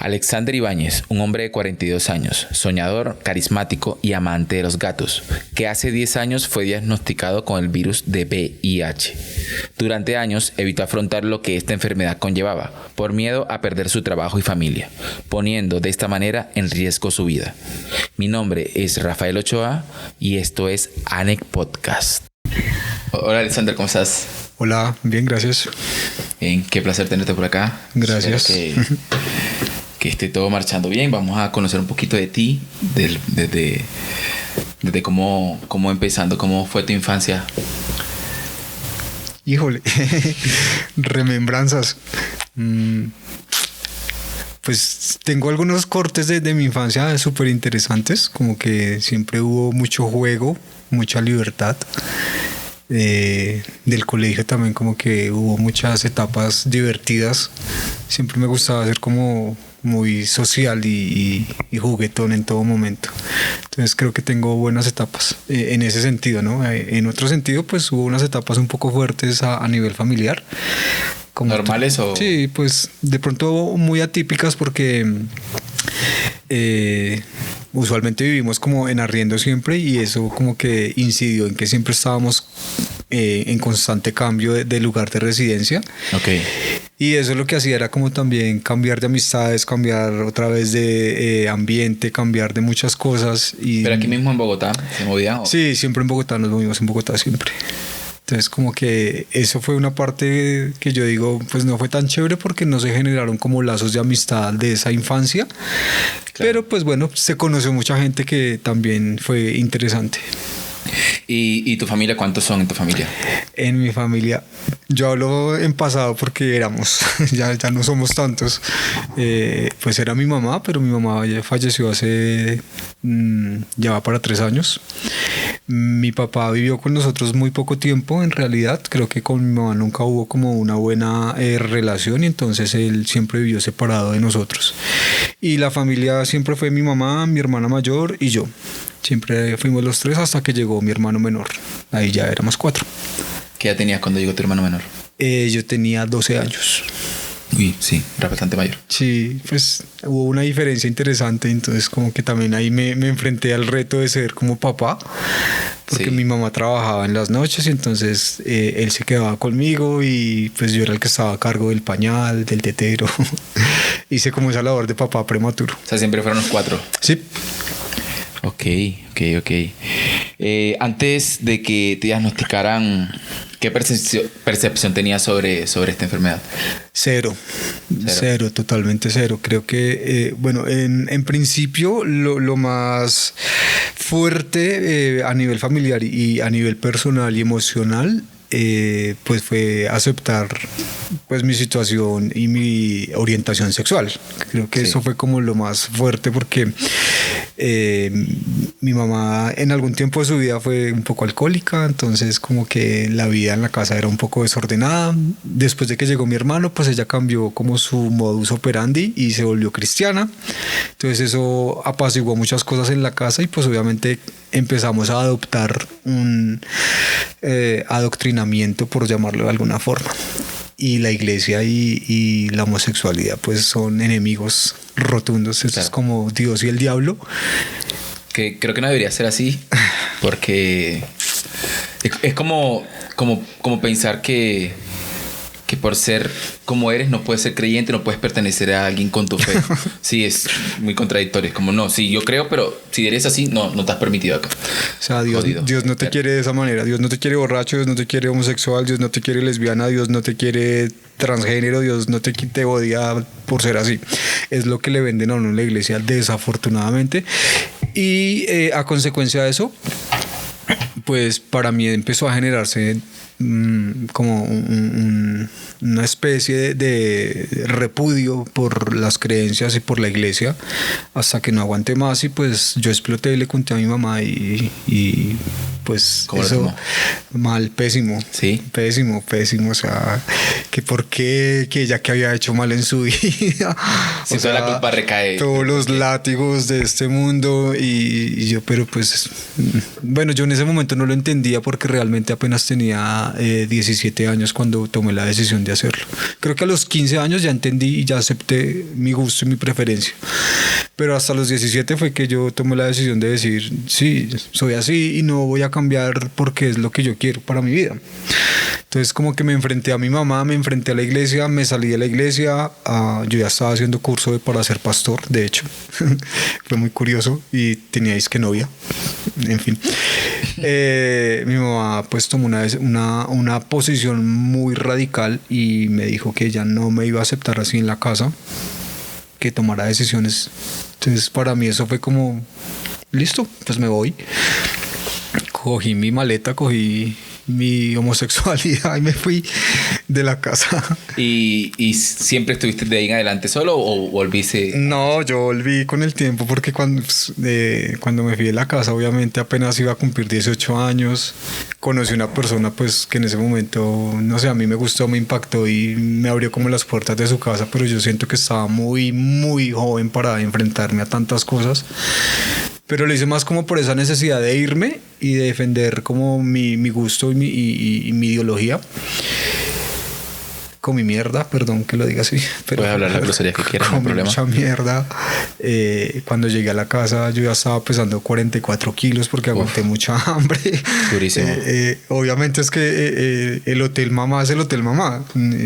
Alexander Ibáñez, un hombre de 42 años, soñador, carismático y amante de los gatos, que hace 10 años fue diagnosticado con el virus de VIH. Durante años evitó afrontar lo que esta enfermedad conllevaba, por miedo a perder su trabajo y familia, poniendo de esta manera en riesgo su vida. Mi nombre es Rafael Ochoa y esto es ANEC Podcast. Hola Alexander, ¿cómo estás? Hola, bien, gracias. Bien, qué placer tenerte por acá. Gracias. Que esté todo marchando bien. Vamos a conocer un poquito de ti, desde cómo empezando, cómo fue tu infancia. Híjole, remembranzas. Pues tengo algunos cortes de mi infancia súper interesantes, como que siempre hubo mucho juego, mucha libertad. Del colegio también como que hubo muchas etapas divertidas. Siempre me gustaba ser como muy social y juguetón en todo momento. Entonces creo que tengo buenas etapas en ese sentido, ¿no? En otro sentido pues hubo unas etapas un poco fuertes a nivel familiar. ¿Normales o...? Sí, pues de pronto muy atípicas porque usualmente vivimos como en arriendo siempre y eso como que incidió en que siempre estábamos en constante cambio de lugar de residencia. Okay. Y eso lo que hacía era como también cambiar de amistades, cambiar otra vez de ambiente, cambiar de muchas cosas. ¿Pero aquí mismo en Bogotá se movían? ¿O? Sí, siempre en Bogotá, nos movimos en Bogotá siempre. Entonces como que eso fue una parte que yo digo pues no fue tan chévere porque no se generaron como lazos de amistad de esa infancia. Claro. Pero pues bueno, se conoció mucha gente que también fue interesante. ¿Y tu familia? ¿Cuántos son en tu familia? En mi familia, yo hablo en pasado porque éramos, ya no somos tantos. Pues era mi mamá, pero mi mamá ya falleció hace, ya va para 3 años. Mi papá vivió con nosotros muy poco tiempo, en realidad. Creo que con mi mamá nunca hubo como una buena relación y entonces él siempre vivió separado de nosotros. Y la familia siempre fue mi mamá, mi hermana mayor y yo. Siempre fuimos los 3 hasta que llegó mi hermano menor. Ahí ya éramos 4. ¿Qué edad tenías cuando llegó tu hermano menor? Yo tenía 12 años. Uy, sí, era bastante mayor. Sí, pues hubo una diferencia interesante, entonces como que también ahí me enfrenté al reto de ser como papá, porque sí. Mi mamá trabajaba en las noches y entonces él se quedaba conmigo y pues yo era el que estaba a cargo del pañal, del tetero. Hice como esa labor de papá prematuro. O sea, siempre fueron los 4. Sí. Ok. Antes de que te diagnosticaran, ¿qué percepción tenías sobre esta enfermedad? Cero, totalmente cero. Creo que, bueno, en principio lo más fuerte a nivel familiar y a nivel personal y emocional pues fue aceptar pues mi situación y mi orientación sexual. Creo que sí. Eso fue como lo más fuerte porque mi mamá en algún tiempo de su vida fue un poco alcohólica, entonces como que la vida en la casa era un poco desordenada. Después de que llegó mi hermano, pues ella cambió como su modus operandi y se volvió cristiana. Entonces eso apaciguó muchas cosas en la casa y pues obviamente empezamos a adoptar un adoctrinamiento, por llamarlo de alguna forma. Y la iglesia y la homosexualidad pues son enemigos rotundos. Eso claro. Es como Dios y el diablo. Que creo que no debería ser así, porque es como pensar que por ser como eres no puedes ser creyente, no puedes pertenecer a alguien con tu fe. Sí, es muy contradictorio. Es como no, sí, yo creo, pero si eres así, no te has permitido acá. O sea, Dios no te quiere de esa manera. Dios no te quiere borracho, Dios no te quiere homosexual, Dios no te quiere lesbiana, Dios no te quiere transgénero, Dios no te odia por ser así. Es lo que le venden a uno en la iglesia, desafortunadamente. Y a consecuencia de eso, pues para mí empezó a generarse como una especie de repudio por las creencias y por la iglesia, hasta que no aguanté más y pues yo exploté y le conté a mi mamá y pues ¿Cómo lo eso tomó? mal, pésimo. Sí. Pésimo, pésimo. O sea, que por qué, que ella que había hecho mal en su vida. Si toda la culpa recae. Todos los látigos de este mundo y yo, pero pues, bueno, yo en ese momento no lo entendía porque realmente apenas tenía 17 años cuando tomé la decisión de hacerlo. Creo que a los 15 años ya entendí y ya acepté mi gusto y mi preferencia. Pero hasta los 17 fue que yo tomé la decisión de decir, sí, soy así y no voy a cambiar porque es lo que yo quiero para mi vida. Entonces como que me enfrenté a mi mamá, me enfrenté a la iglesia, me salí de la iglesia, yo ya estaba haciendo curso para ser pastor, de hecho. Fue muy curioso y teníais que novia, en fin. Mi mamá pues tomó una posición muy radical y me dijo que ella no me iba a aceptar así en la casa, que tomara decisiones. Entonces para mí eso fue como, listo, pues me voy. Cogí mi maleta, cogí mi homosexualidad y me fui de la casa. ¿Y siempre estuviste de ahí en adelante solo o volviste? No, yo volví con el tiempo porque cuando me fui de la casa, obviamente apenas iba a cumplir 18 años, conocí una persona pues que en ese momento, no sé, a mí me gustó, me impactó y me abrió como las puertas de su casa, pero yo siento que estaba muy, muy joven para enfrentarme a tantas cosas. Pero lo hice más como por esa necesidad de irme y de defender como mi gusto y mi ideología. Con mi mierda, perdón que lo diga así. Pero puedes hablar la grosería que quieras, no hay problema. Mucha mierda. Cuando llegué a la casa yo ya estaba pesando 44 kilos porque aguanté mucha hambre. Durísimo. Obviamente es que el hotel mamá es el hotel mamá.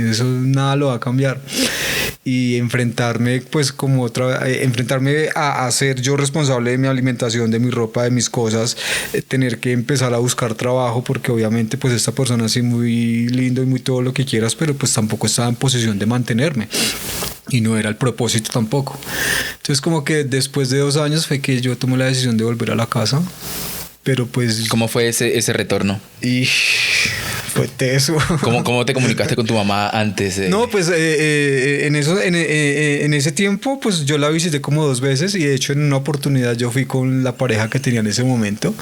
Eso nada lo va a cambiar. Y enfrentarme pues como enfrentarme a ser yo responsable de mi alimentación, de mi ropa, de mis cosas, tener que empezar a buscar trabajo porque obviamente pues esta persona así muy lindo y muy todo lo que quieras, pero pues tampoco estaba en posición de mantenerme y no era el propósito tampoco. Entonces como que después de 2 años fue que yo tomé la decisión de volver a la casa, pero pues... ¿Cómo fue ese retorno? Y fue teso. ¿Cómo te comunicaste con tu mamá antes de...? No, pues en ese tiempo pues yo la visité como 2 veces y de hecho en una oportunidad yo fui con la pareja que tenía en ese momento.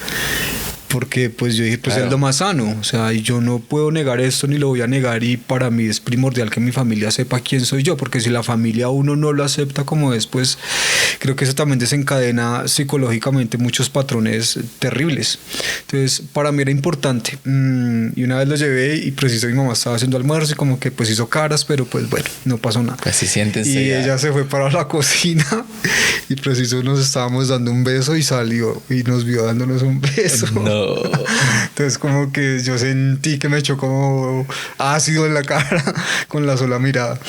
Porque pues yo dije, pues claro, es lo más sano, o sea, yo no puedo negar esto ni lo voy a negar y para mí es primordial que mi familia sepa quién soy yo, porque si la familia uno no lo acepta como es, pues creo que eso también desencadena psicológicamente muchos patrones terribles. Entonces para mí era importante y una vez lo llevé y preciso mi mamá estaba haciendo almuerzo y como que pues hizo caras, pero pues bueno, no pasó nada. Pues sí, siéntense. Y ya. Ella se fue para la cocina y preciso nos estábamos dando un beso y salió y nos vio dándonos un beso. No. Entonces como que yo sentí que me echó como ácido en la cara con la sola mirada.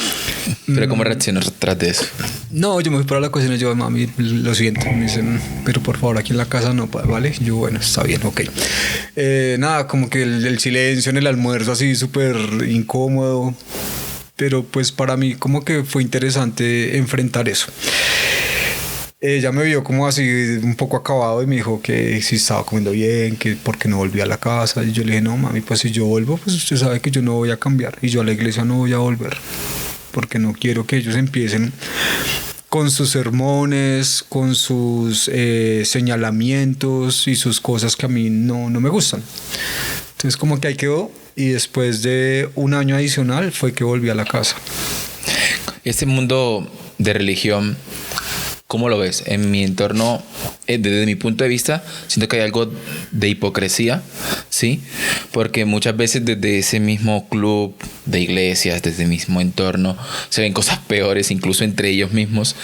¿Pero cómo reaccionó tras de eso? No, yo me fui para la cocina y yo, mami, lo siento. Me dicen, pero por favor, aquí en la casa no, ¿vale? Yo, bueno, está bien, ok. Nada, como que el silencio en el almuerzo así súper incómodo. Pero pues para mí como que fue interesante enfrentar eso. Ella me vio como así un poco acabado y me dijo que si estaba comiendo bien, que porque no volvía a la casa. Y yo le dije, no mami, pues si yo vuelvo, pues usted sabe que yo no voy a cambiar y yo a la iglesia no voy a volver porque no quiero que ellos empiecen con sus sermones, con sus señalamientos y sus cosas que a mí no me gustan. Entonces como que ahí quedó y después de 1 año adicional fue que volví a la casa. Este mundo de religión, ¿cómo lo ves? En mi entorno, desde mi punto de vista, siento que hay algo de hipocresía, ¿sí? Porque muchas veces desde ese mismo club de iglesias, desde el mismo entorno, se ven cosas peores, incluso entre ellos mismos,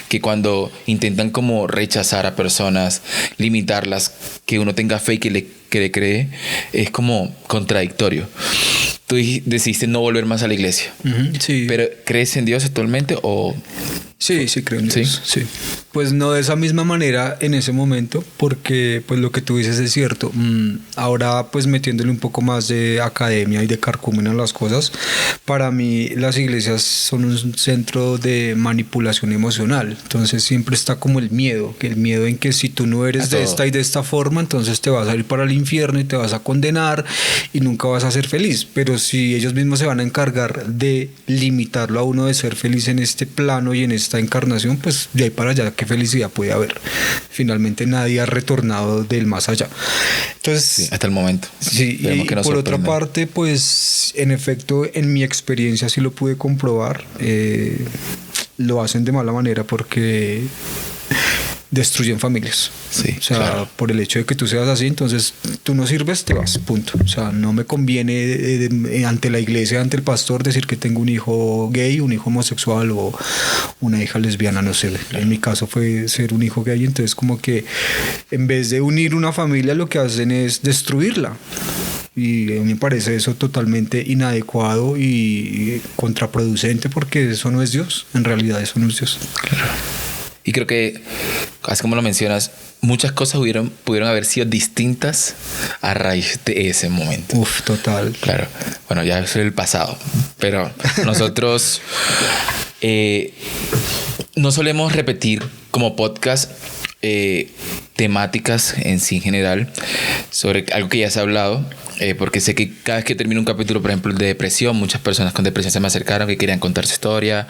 que cuando intentan como rechazar a personas, limitarlas, que uno tenga fe y que le cree, es como contradictorio. Tú decidiste no volver más a la iglesia. Sí. ¿Pero crees en Dios actualmente o...? Sí, creo en Dios. Sí. Pues no de esa misma manera en ese momento, porque pues lo que tú dices es cierto. Ahora pues metiéndole un poco más de academia y de carcúmen a las cosas, para mí las iglesias son un centro de manipulación emocional. Entonces siempre está como el miedo en que si tú no eres de esta y de esta forma, entonces te vas a ir para el infierno y te vas a condenar y nunca vas a ser feliz. Pero si ellos mismos se van a encargar de limitarlo a uno de ser feliz en este plano y en este esta encarnación, pues de ahí para allá, qué felicidad puede haber. Finalmente nadie ha retornado del más allá. Entonces, sí, hasta el momento. Sí, y por otra parte, pues en efecto, en mi experiencia sí lo pude comprobar. Lo hacen de mala manera porque destruyen familias. Sí, o sea, claro. Por el hecho de que tú seas así, entonces tú no sirves, te vas, punto. O sea, no me conviene ante la iglesia, ante el pastor, decir que tengo un hijo gay, un hijo homosexual o una hija lesbiana, no sé. Claro. En mi caso fue ser un hijo gay, entonces como que en vez de unir una familia, lo que hacen es destruirla. Y a mí me parece eso totalmente inadecuado y contraproducente, porque eso no es Dios, en realidad eso no es Dios. Claro. Y creo que, así como lo mencionas, muchas cosas pudieron haber sido distintas a raíz de ese momento. Uf, total. Claro. Bueno, ya es el pasado. Pero nosotros no solemos repetir como podcast temáticas en sí en general sobre algo que ya se ha hablado, porque sé que cada vez que termino un capítulo, por ejemplo, de depresión, muchas personas con depresión se me acercaron que querían contar su historia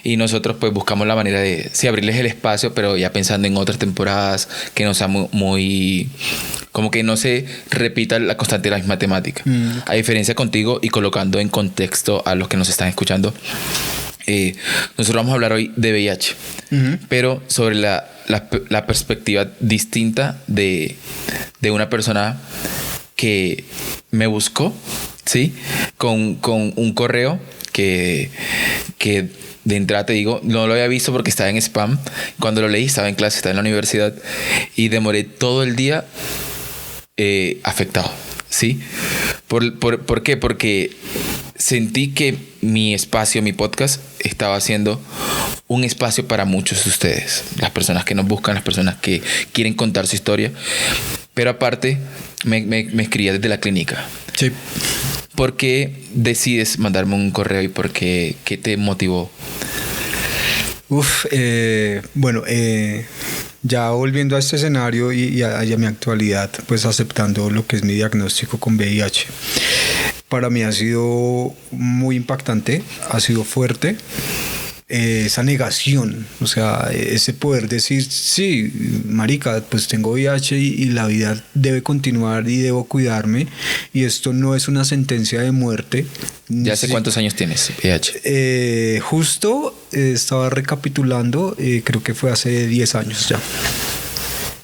y nosotros pues buscamos la manera de sí abrirles el espacio, pero ya pensando en otras temporadas que no sea muy como que no se repita la constante de la misma temática. A diferencia contigo y colocando en contexto a los que nos están escuchando, nosotros vamos a hablar hoy de VIH, pero sobre la perspectiva distinta de una persona que me buscó, ¿sí? Con un correo que de entrada te digo, no lo había visto porque estaba en spam. Cuando lo leí estaba en clase, estaba en la universidad y demoré todo el día afectado, ¿sí? ¿Por qué? Porque sentí que mi espacio, mi podcast, estaba siendo un espacio para muchos de ustedes, las personas que nos buscan, las personas que quieren contar su historia. Pero aparte, me escribía desde la clínica. Sí. ¿Por qué decides mandarme un correo y por qué te motivó? Bueno, ya volviendo a este escenario y a mi actualidad, pues aceptando lo que es mi diagnóstico con VIH. Para mí ha sido muy impactante, ha sido fuerte. Esa negación, o sea, ese poder decir, sí, marica, pues tengo VIH y la vida debe continuar y debo cuidarme y esto no es una sentencia de muerte. ¿Ya hace cuántos años tienes VIH? Justo estaba recapitulando, creo que fue hace 10 años ya,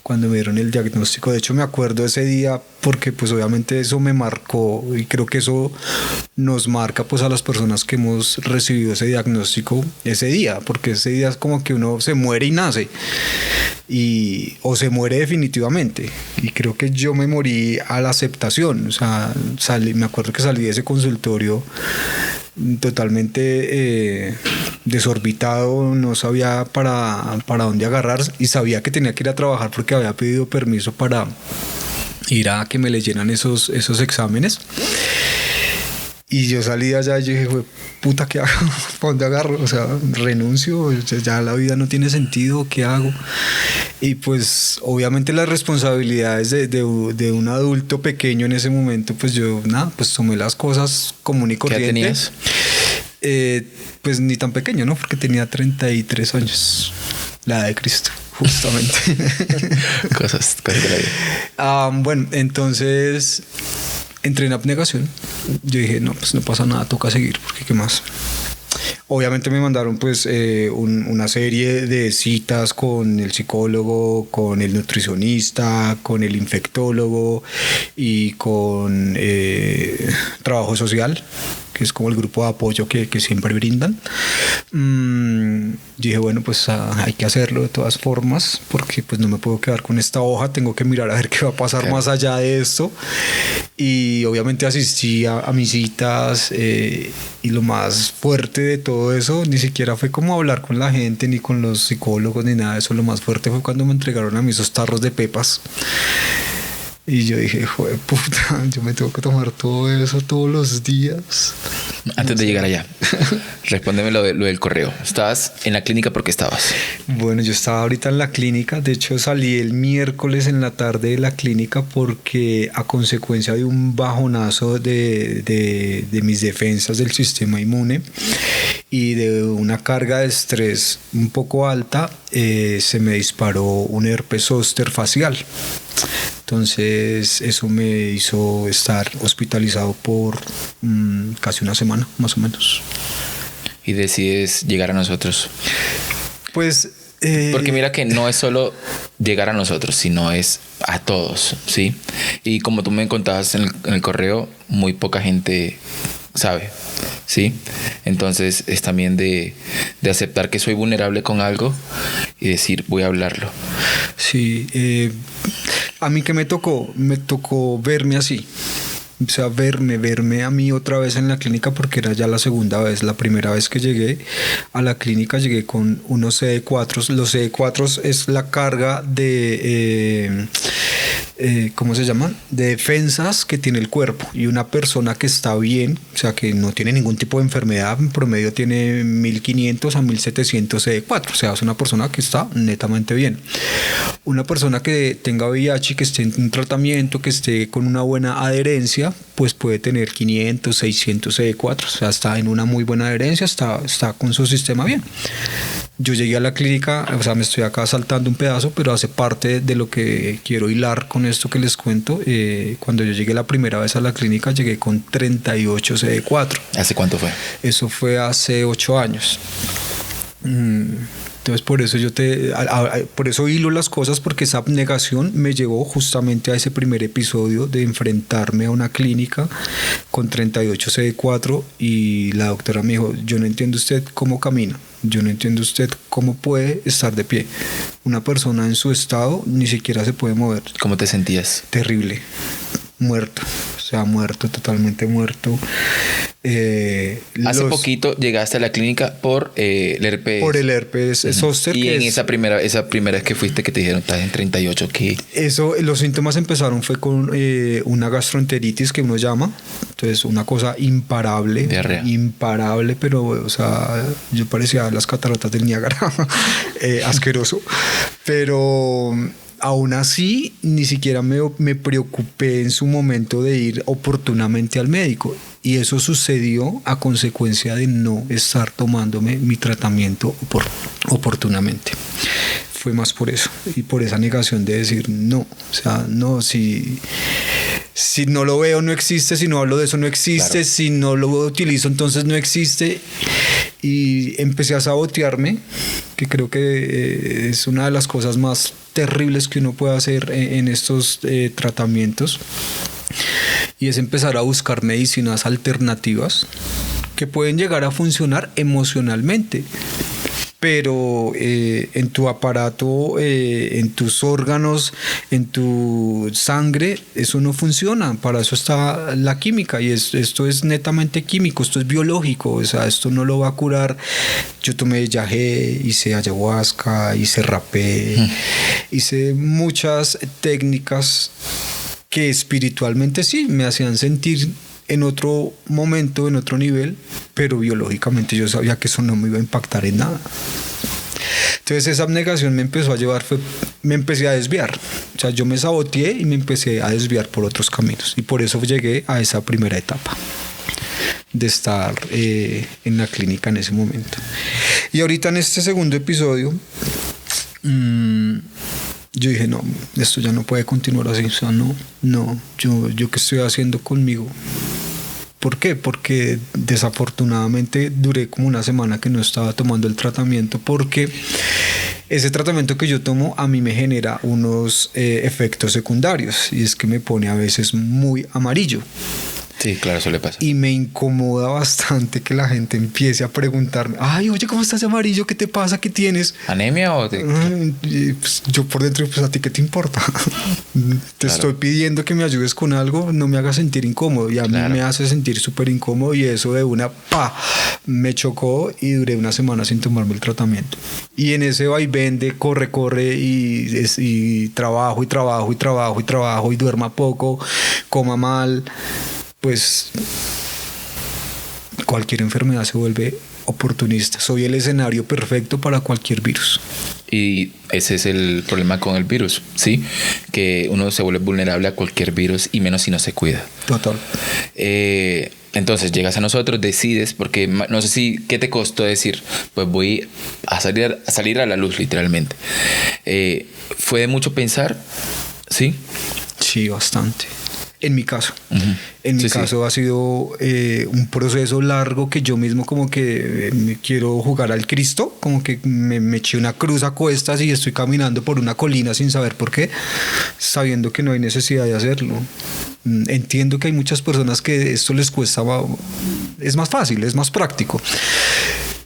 cuando me dieron el diagnóstico. De hecho me acuerdo ese día porque pues obviamente eso me marcó y creo que eso nos marca pues a las personas que hemos recibido ese diagnóstico ese día, porque ese día es como que uno se muere y nace o se muere definitivamente, y creo que yo me morí a la aceptación. O sea, me acuerdo que salí de ese consultorio totalmente desorbitado, no sabía para dónde agarrar y sabía que tenía que ir a trabajar porque había pedido permiso para ir a que me leyeran esos exámenes. Y yo salí de allá y dije, puta, ¿qué hago? ¿Para dónde agarro? O sea, renuncio, ya la vida no tiene sentido, ¿qué hago? Y pues obviamente las responsabilidades de un adulto pequeño en ese momento, pues yo pues tomé las cosas común y corriente. ¿Qué tenías? Pues ni tan pequeño, ¿no? Porque tenía 33 años, la edad de Cristo, justamente. cosas de la vida. Bueno, entonces entré en abnegación. Yo dije, no, pues no pasa nada, toca seguir, porque qué más. Obviamente me mandaron pues una serie de citas con el psicólogo, con el nutricionista, con el infectólogo y con trabajo social, que es como el grupo de apoyo que siempre brindan. Dije, bueno, pues hay que hacerlo de todas formas, porque pues no me puedo quedar con esta hoja, tengo que mirar a ver qué va a pasar más allá de esto. Y obviamente asistí a mis citas, y lo más fuerte de todo eso ni siquiera fue como hablar con la gente, ni con los psicólogos, ni nada de eso. Lo más fuerte fue cuando me entregaron a mí esos tarros de pepas. Y yo dije, joder, puta, yo me tengo que tomar todo eso todos los días. Antes de llegar allá, respóndeme lo del correo. ¿Estabas en la clínica? ¿Por qué estabas? Bueno, yo estaba ahorita en la clínica. De hecho, salí el miércoles en la tarde de la clínica porque a consecuencia de un bajonazo de mis defensas del sistema inmune y de una carga de estrés un poco alta, se me disparó un herpes zóster facial. Entonces eso me hizo estar hospitalizado por casi una semana, más o menos. Y decides llegar a nosotros. Pues... porque mira que no es solo llegar a nosotros, sino es a todos, ¿sí? Y como tú me contabas en el correo, muy poca gente sabe, ¿sí? Entonces es también de aceptar que soy vulnerable con algo y decir, voy a hablarlo. Sí, a mí que me tocó verme así. O sea, verme a mí otra vez en la clínica, porque era ya la segunda vez. La primera vez que llegué a la clínica llegué con unos CD4. Los CD4 es la carga de... ¿cómo se llaman? De defensas que tiene el cuerpo. Y una persona que está bien, o sea, que no tiene ningún tipo de enfermedad, en promedio tiene 1500 a 1700 CD4. O sea, es una persona que está netamente bien. Una persona que tenga VIH, que esté en un tratamiento, que esté con una buena adherencia, pues puede tener 500, 600 CD4. O sea, está en una muy buena adherencia, está con su sistema bien. Yo llegué a la clínica, o sea, me estoy acá saltando un pedazo, pero hace parte de lo que quiero hilar con esto que les cuento. Cuando yo llegué la primera vez a la clínica, llegué con 38 CD4. ¿Hace cuánto fue? Eso fue hace 8 años. Entonces por eso hilo las cosas, porque esa abnegación me llevó justamente a ese primer episodio de enfrentarme a una clínica con 38 CD4 y la doctora me dijo, yo no entiendo usted cómo camina, yo no entiendo usted cómo puede estar de pie. Una persona en su estado ni siquiera se puede mover. ¿Cómo te sentías? Terrible, muerto, o sea, muerto, totalmente muerto. Hace poquito llegaste a la clínica por el herpes. Por el herpes zóster. Y en esa primera vez que fuiste, que te dijeron estás en 38, ¿qué? Eso, los síntomas empezaron fue con una gastroenteritis que uno llama. Entonces, una cosa imparable. Diarrea. Imparable, pero, o sea, yo parecía las cataratas del Niágara. Asqueroso. Pero... aún así, ni siquiera me preocupé en su momento de ir oportunamente al médico. Y eso sucedió a consecuencia de no estar tomándome mi tratamiento oportunamente. Fue más por eso. Y por esa negación de decir no. O sea, no, si no lo veo, no existe. Si no hablo de eso, no existe. Claro. Si no lo utilizo, entonces no existe. Y empecé a sabotearme, que creo que es una de las cosas más terribles que uno puede hacer en estos tratamientos, y es empezar a buscar medicinas alternativas que pueden llegar a funcionar emocionalmente, pero en tu aparato, en tus órganos, en tu sangre, eso no funciona. Para eso está la química, y esto es netamente químico, esto es biológico. O sea, esto no lo va a curar. Yo tomé yagé, hice ayahuasca, hice rapé, hice muchas técnicas que espiritualmente sí me hacían sentir en otro momento, en otro nivel, pero biológicamente yo sabía que eso no me iba a impactar en nada. Entonces esa abnegación me empezó a llevar, me empecé a desviar. O sea, yo me saboteé y me empecé a desviar por otros caminos, y por eso llegué a esa primera etapa de estar en la clínica en ese momento. Y ahorita en este segundo episodio, yo dije, no, esto ya no puede continuar así. O sea, no, yo qué estoy haciendo conmigo. ¿Por qué? Porque desafortunadamente duré como una semana que no estaba tomando el tratamiento, porque ese tratamiento que yo tomo a mí me genera unos efectos secundarios, y es que me pone a veces muy amarillo. Sí, claro, eso le pasa. Y me incomoda bastante que la gente empiece a preguntarme, ay, oye, ¿cómo estás amarillo? ¿Qué te pasa? ¿Qué tienes? ¿Anemia o...? Pues, yo por dentro, pues, ¿a ti qué te importa? Te estoy pidiendo que me ayudes con algo, no me hagas sentir incómodo. Y a mí me hace sentir súper incómodo, y eso de una, me chocó, y duré una semana sin tomarme el tratamiento. Y en ese vaivén de corre, y trabajo, y duerma poco, coma mal, pues cualquier enfermedad se vuelve oportunista. Soy el escenario perfecto para cualquier virus. Y ese es el problema con el virus, ¿sí? Que uno se vuelve vulnerable a cualquier virus y menos si no se cuida. Total. Entonces llegas a nosotros, decides, porque no sé si, ¿qué te costó decir? Pues voy a salir a la luz, literalmente. ¿Fue de mucho pensar? ¿Sí? Sí, bastante. En mi caso. Uh-huh. En mi caso ha sido un proceso largo que yo mismo como que me quiero jugar al Cristo, como que me eché una cruz a cuestas y estoy caminando por una colina sin saber por qué, sabiendo que no hay necesidad de hacerlo. Entiendo que hay muchas personas que esto les cuesta, es más fácil, es más práctico.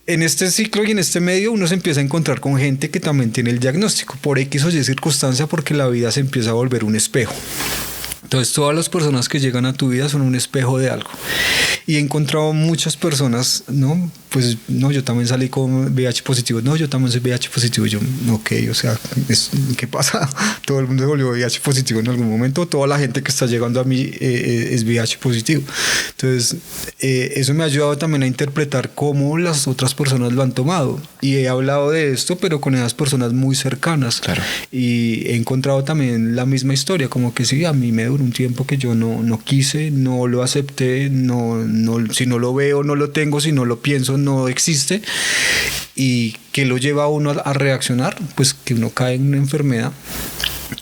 En este ciclo y en este medio uno se empieza a encontrar con gente que también tiene el diagnóstico por X o Y circunstancia, porque la vida se empieza a volver un espejo. Entonces todas las personas que llegan a tu vida son un espejo de algo. Y he encontrado muchas personas, ¿no? Pues no, yo también salí con VIH positivo. No, yo también soy VIH positivo. Yo, ok, o sea, ¿qué pasa? Todo el mundo se volvió VIH positivo en algún momento. Toda la gente que está llegando a mí es VIH positivo. Entonces, eso me ha ayudado también a interpretar cómo las otras personas lo han tomado. Y he hablado de esto, pero con esas personas muy cercanas. Claro. Y he encontrado también la misma historia, como que sí, a mí me duró un tiempo que yo no quise, no lo acepté, si no lo veo, no lo tengo, si no lo pienso, no existe. Y que lo lleva a uno a reaccionar, pues que uno cae en una enfermedad,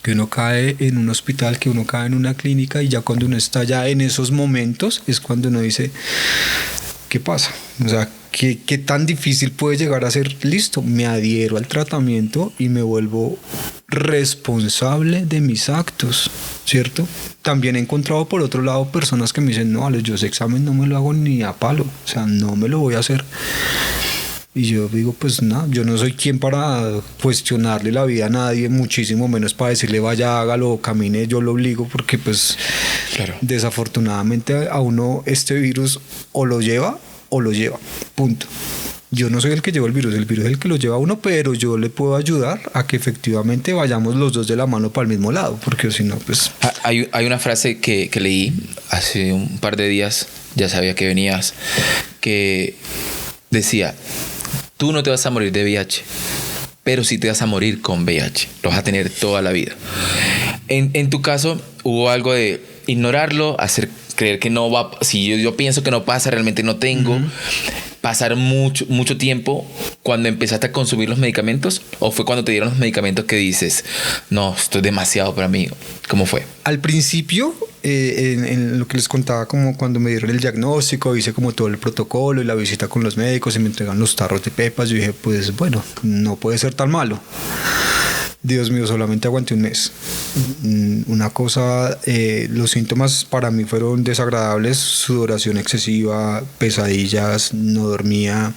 que uno cae en un hospital, que uno cae en una clínica, y ya cuando uno está ya en esos momentos es cuando uno dice, ¿qué pasa? O sea, ¿qué tan difícil puede llegar a ser? Listo, me adhiero al tratamiento y me vuelvo responsable de mis actos, ¿cierto? También he encontrado por otro lado personas que me dicen, no, yo ese examen no me lo hago ni a palo, o sea, no me lo voy a hacer. Y yo digo, pues nada, yo no soy quien para cuestionarle la vida a nadie, muchísimo menos para decirle vaya, hágalo, camine, yo lo obligo, porque pues claro, desafortunadamente a uno este virus o lo lleva, punto. Yo no soy el que lleva el virus es el que lo lleva a uno, pero yo le puedo ayudar a que efectivamente vayamos los dos de la mano para el mismo lado, porque si no, pues... Hay una frase que leí hace un par de días, ya sabía que venías, que decía, tú no te vas a morir de VIH, pero sí te vas a morir con VIH, lo vas a tener toda la vida. En tu caso, ¿hubo algo de ignorarlo, creer que no va, si yo pienso que no pasa, realmente no tengo, pasar mucho tiempo cuando empezaste a consumir los medicamentos, o fue cuando te dieron los medicamentos que dices, no, esto es demasiado para mí? ¿Cómo fue? Al principio, en lo que les contaba, como cuando me dieron el diagnóstico, hice como todo el protocolo y la visita con los médicos y me entregan los tarros de pepas, yo dije, pues bueno, no puede ser tan malo. Dios mío, solamente aguanté un mes. Una cosa, los síntomas para mí fueron desagradables: sudoración excesiva, pesadillas, no dormía,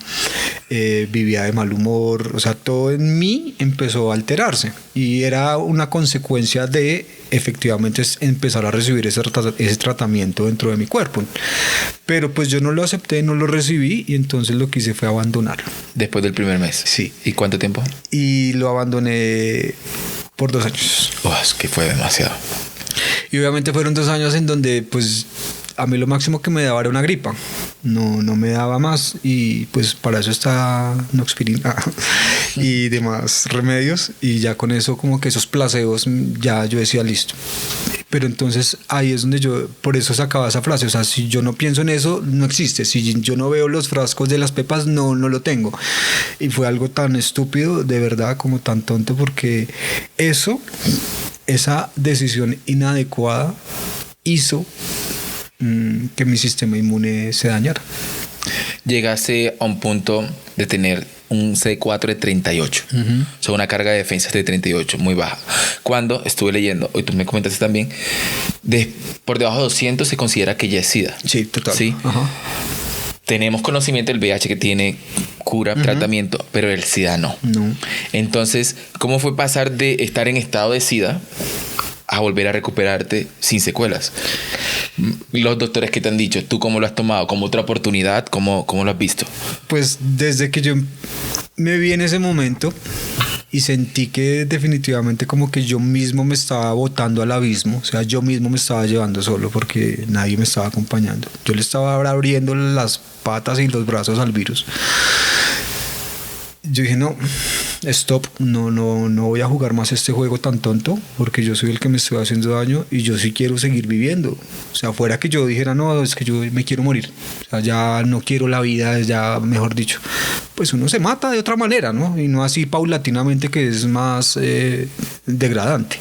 vivía de mal humor, o sea, todo en mí empezó a alterarse y era una consecuencia de efectivamente empezar a recibir ese tratamiento dentro de mi cuerpo. Pero pues yo no lo acepté, no lo recibí, y entonces lo que hice fue abandonarlo. Después del primer mes. Sí. ¿Y cuánto tiempo? Y lo abandoné por 2 años. Es que fue demasiado. Y obviamente fueron 2 años en donde pues a mí lo máximo que me daba era una gripa, no me daba más, y pues para eso está Noxpirin y demás remedios, y ya con eso como que esos placebos ya yo decía listo. Pero entonces ahí es donde yo, por eso sacaba esa frase, o sea, si yo no pienso en eso, no existe. Si yo no veo los frascos de las pepas, no lo tengo. Y fue algo tan estúpido, de verdad, como tan tonto, porque esa decisión inadecuada hizo que mi sistema inmune se dañara. Llegaste a un punto de tener un CD4 de 38. O sea, una carga de defensas de 38, muy baja. Cuando estuve leyendo, y tú me comentaste también, por debajo de 200 se considera que ya es SIDA. Sí, total. ¿Sí? Ajá. Tenemos conocimiento del VIH que tiene cura, tratamiento, pero el SIDA no. Entonces, ¿cómo fue pasar de estar en estado de SIDA a volver a recuperarte sin secuelas? Los doctores que te han dicho, ¿tú cómo lo has tomado? ¿Como otra oportunidad? ¿Cómo lo has visto? Pues desde que yo me vi en ese momento y sentí que definitivamente como que yo mismo me estaba botando al abismo, o sea, yo mismo me estaba llevando solo porque nadie me estaba acompañando. Yo le estaba abriendo las patas y los brazos al virus. Yo dije, no, stop, no voy a jugar más este juego tan tonto porque yo soy el que me estoy haciendo daño y yo sí quiero seguir viviendo. O sea, fuera que yo dijera, no, es que yo me quiero morir, o sea, ya no quiero la vida, ya mejor dicho, pues uno se mata de otra manera, ¿no? Y no así paulatinamente, que es más degradante.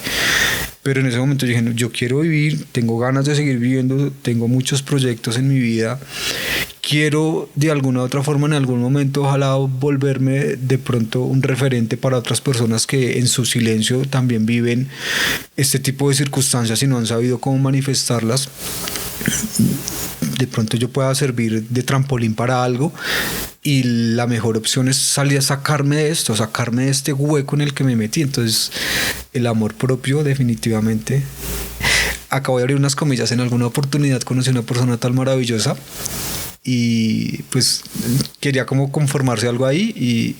Pero en ese momento dije, no, yo quiero vivir, tengo ganas de seguir viviendo, tengo muchos proyectos en mi vida, quiero de alguna u otra forma en algún momento ojalá volverme de pronto un referente para otras personas que en su silencio también viven este tipo de circunstancias y no han sabido cómo manifestarlas. De pronto yo pueda servir de trampolín para algo y la mejor opción es salir a sacarme de esto, sacarme de este hueco en el que me metí. Entonces el amor propio definitivamente. Acabo de abrir unas comillas, en alguna oportunidad conocí a una persona tan maravillosa y pues quería como conformarse algo ahí y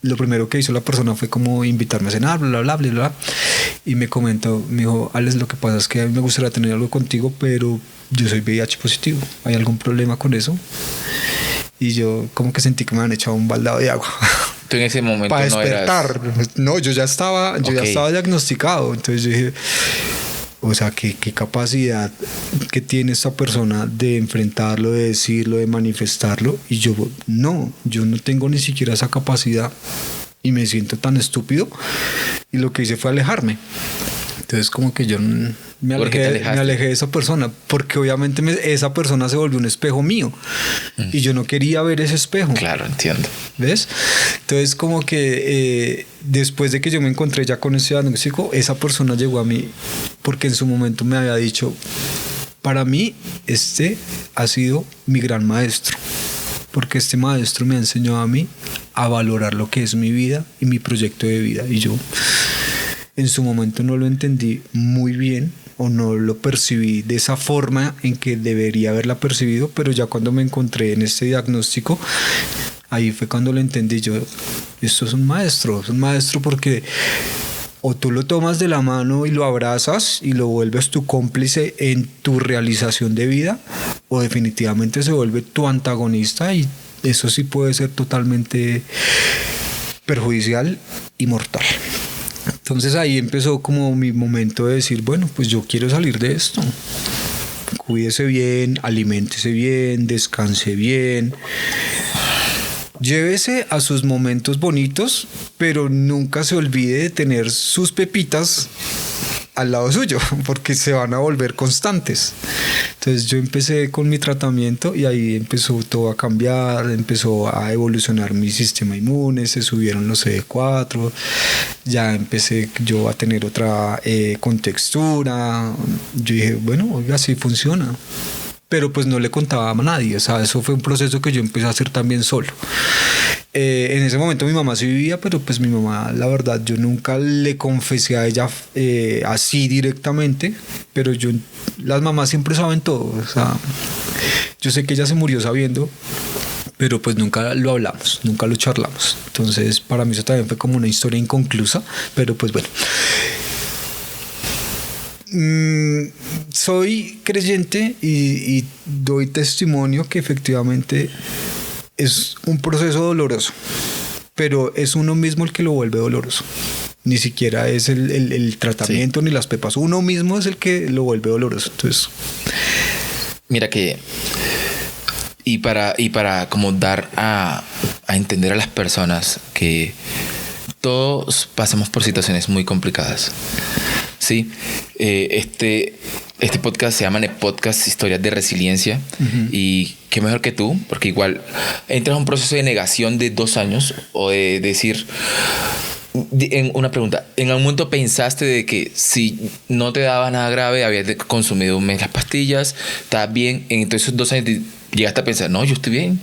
lo primero que hizo la persona fue como invitarme a cenar, bla, bla, bla, bla, y me comentó, me dijo, Alex, lo que pasa es que a mí me gustaría tener algo contigo, pero yo soy VIH positivo, ¿hay algún problema con eso? Y yo como que sentí que me han echado un baldado de agua. Tú en ese momento para no despertar. eras... No, yo ya estaba diagnosticado, entonces yo dije, o sea, qué capacidad que tiene esta persona de enfrentarlo, de decirlo, de manifestarlo, y yo no tengo ni siquiera esa capacidad y me siento tan estúpido, y lo que hice fue alejarme. Entonces como que yo me alejé de esa persona, porque obviamente esa persona se volvió un espejo mío y yo no quería ver ese espejo. Claro, entiendo. ¿Ves? Entonces como que después de que yo me encontré ya con ese diagnóstico, esa persona llegó a mí porque en su momento me había dicho, para mí este ha sido mi gran maestro, porque este maestro me ha enseñado a mí a valorar lo que es mi vida y mi proyecto de vida. Y yo en su momento no lo entendí muy bien o no lo percibí de esa forma en que debería haberla percibido, pero ya cuando me encontré en este diagnóstico, ahí fue cuando lo entendí. Yo, esto es un maestro porque o tú lo tomas de la mano y lo abrazas y lo vuelves tu cómplice en tu realización de vida, o definitivamente se vuelve tu antagonista, y eso sí puede ser totalmente perjudicial y mortal. Entonces ahí empezó como mi momento de decir, bueno, pues yo quiero salir de esto. Cuídese bien, aliméntese bien, descanse bien. Llévese a sus momentos bonitos, pero nunca se olvide de tener sus pepitas al lado suyo, porque se van a volver constantes. Entonces yo empecé con mi tratamiento y ahí empezó todo a cambiar, empezó a evolucionar mi sistema inmune, se subieron los CD4, ya empecé yo a tener otra contextura. Yo dije, bueno, oiga, así funciona. Pero pues no le contaba a nadie, o sea, eso fue un proceso que yo empecé a hacer también solo. En ese momento mi mamá sí vivía, pero pues mi mamá, la verdad, yo nunca le confesé a ella así directamente, pero las mamás siempre saben todo, o sea, yo sé que ella se murió sabiendo, pero pues nunca lo hablamos, nunca lo charlamos. Entonces para mí eso también fue como una historia inconclusa, pero pues bueno. Soy creyente y doy testimonio que efectivamente es un proceso doloroso, pero es uno mismo el que lo vuelve doloroso. Ni siquiera es el tratamiento, sí, ni las pepas. Uno mismo es el que lo vuelve doloroso. Entonces, mira que y para como dar a entender a las personas que todos pasamos por situaciones muy complicadas. Sí, este podcast se llama Podcast Historias de Resiliencia. Uh-huh. Y qué mejor que tú, porque igual entras a un proceso de negación de 2 años o de decir, en una pregunta, ¿en algún momento pensaste de que si no te daba nada grave, habías consumido un mes las pastillas, estabas bien, entonces esos 2 años llegaste a pensar, no, yo estoy bien?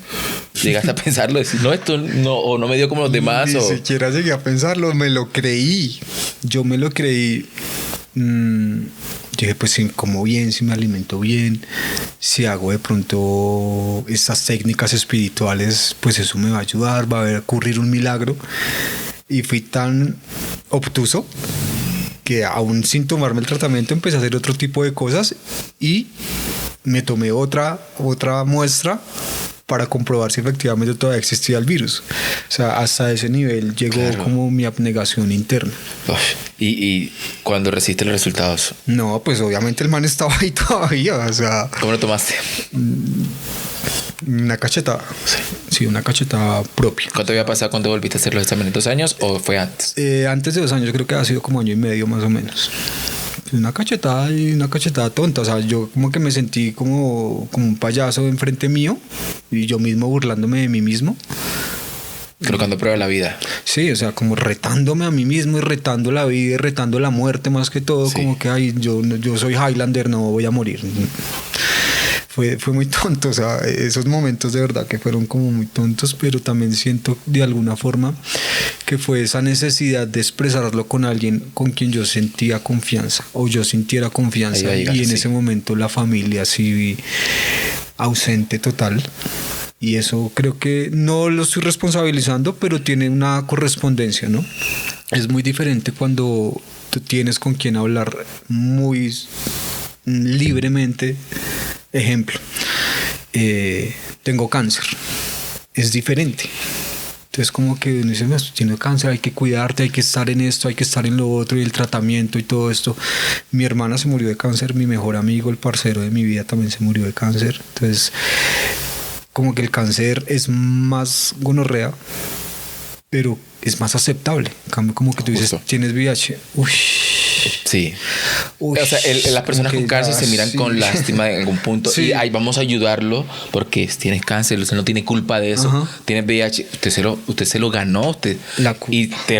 Llegaste a pensarlo, decir, no, esto no, o no me dio como los demás. Ni siquiera llegué a pensarlo, me lo creí. Yo me lo creí. Dije, pues si como bien, si me alimento bien, si hago de pronto estas técnicas espirituales, pues eso me va a ayudar, va a ocurrir un milagro. y fui tan obtuso que aún sin tomarme el tratamiento empecé a hacer otro tipo de cosas y me tomé otra muestra para comprobar si efectivamente todavía existía el virus. O sea, hasta ese nivel llegó como mi abnegación interna. Uf. ¿Y cuando recibiste los resultados? No, pues obviamente el man estaba ahí todavía. O sea, ¿Cómo lo tomaste? Una cachetada. Sí, una cachetada propia. ¿Cuánto había pasado cuando volviste a hacer los exámenes? ¿2 años o fue antes? Antes de 2 años, creo que ha sido como 1 año y medio más o menos. Una cachetada y una cachetada tonta. O sea, yo como que me sentí como un payaso enfrente mío y yo mismo burlándome de mí mismo. Colocando prueba la vida. Sí, o sea, como retándome a mí mismo y retando la vida y retando la muerte más que todo. Sí. Como que, ay, yo soy Highlander, no voy a morir. Fue muy tonto, o sea, esos momentos de verdad que fueron como muy tontos, pero también siento de alguna forma que fue esa necesidad de expresarlo con alguien con quien yo sentía confianza o yo sintiera confianza, y en ese momento la familia sí ausente total. Y eso creo que no lo estoy responsabilizando, pero tiene una correspondencia, ¿no? Es muy diferente cuando tú tienes con quien hablar muy libremente. Ejemplo, tengo cáncer. Es diferente. Entonces como que uno dice, tienes cáncer, hay que cuidarte, hay que estar en esto, hay que estar en lo otro, y el tratamiento y todo esto. Mi hermana se murió de cáncer, mi mejor amigo, el parcero de mi vida, también se murió de cáncer. Entonces como que el cáncer es más gonorrea, pero es más aceptable. En cambio, como que tú dices, tienes VIH. Uy. Sí. Uy, o sea, las personas con cáncer se miran con lástima en algún punto. Sí. Y ahí vamos a ayudarlo porque tienes cáncer, usted no tiene culpa de eso. Ajá. Tienes VIH, usted se lo ganó y te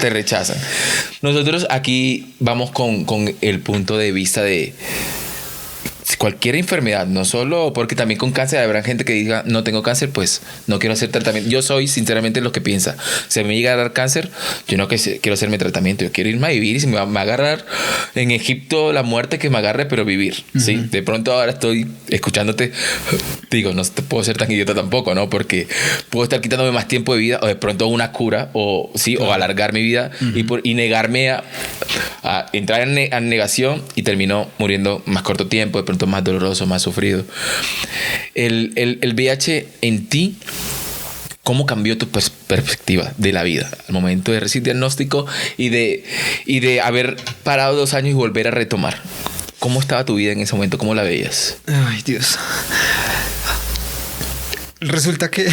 rechazan. Nosotros aquí vamos con el punto de vista de cualquier enfermedad, no solo porque también con cáncer habrá gente que diga no tengo cáncer, pues no quiero hacer tratamiento. Yo soy sinceramente lo que piensa, si me llega a dar cáncer, yo no quiero hacerme tratamiento, yo quiero irme a vivir, y si me va a agarrar en Egipto la muerte, que me agarre, pero vivir. ¿Sí? De pronto ahora estoy escuchándote, digo, no te puedo ser tan idiota tampoco, ¿no? Porque puedo estar quitándome más tiempo de vida, o de pronto una cura, o sí, o alargar mi vida, y negarme a entrar en negación, y termino muriendo más corto tiempo, de pronto más doloroso, más sufrido. El VIH en ti, ¿cómo cambió tu perspectiva de la vida al momento de recibir diagnóstico y de haber parado 2 años y volver a retomar? ¿Cómo estaba tu vida en ese momento? ¿Cómo la veías? Ay, Dios. Resulta que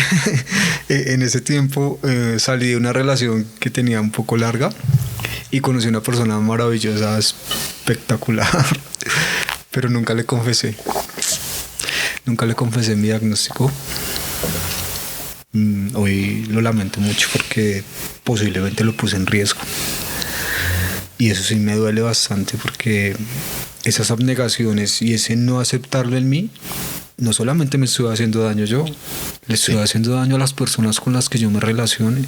en ese tiempo salí de una relación que tenía un poco larga y conocí a una persona maravillosa, espectacular. Pero nunca le confesé mi diagnóstico. Hoy lo lamento mucho porque posiblemente lo puse en riesgo, y eso sí me duele bastante, porque esas abnegaciones y ese no aceptarlo en mí, no solamente me estoy haciendo daño yo, le estoy haciendo daño a las personas con las que yo me relacione.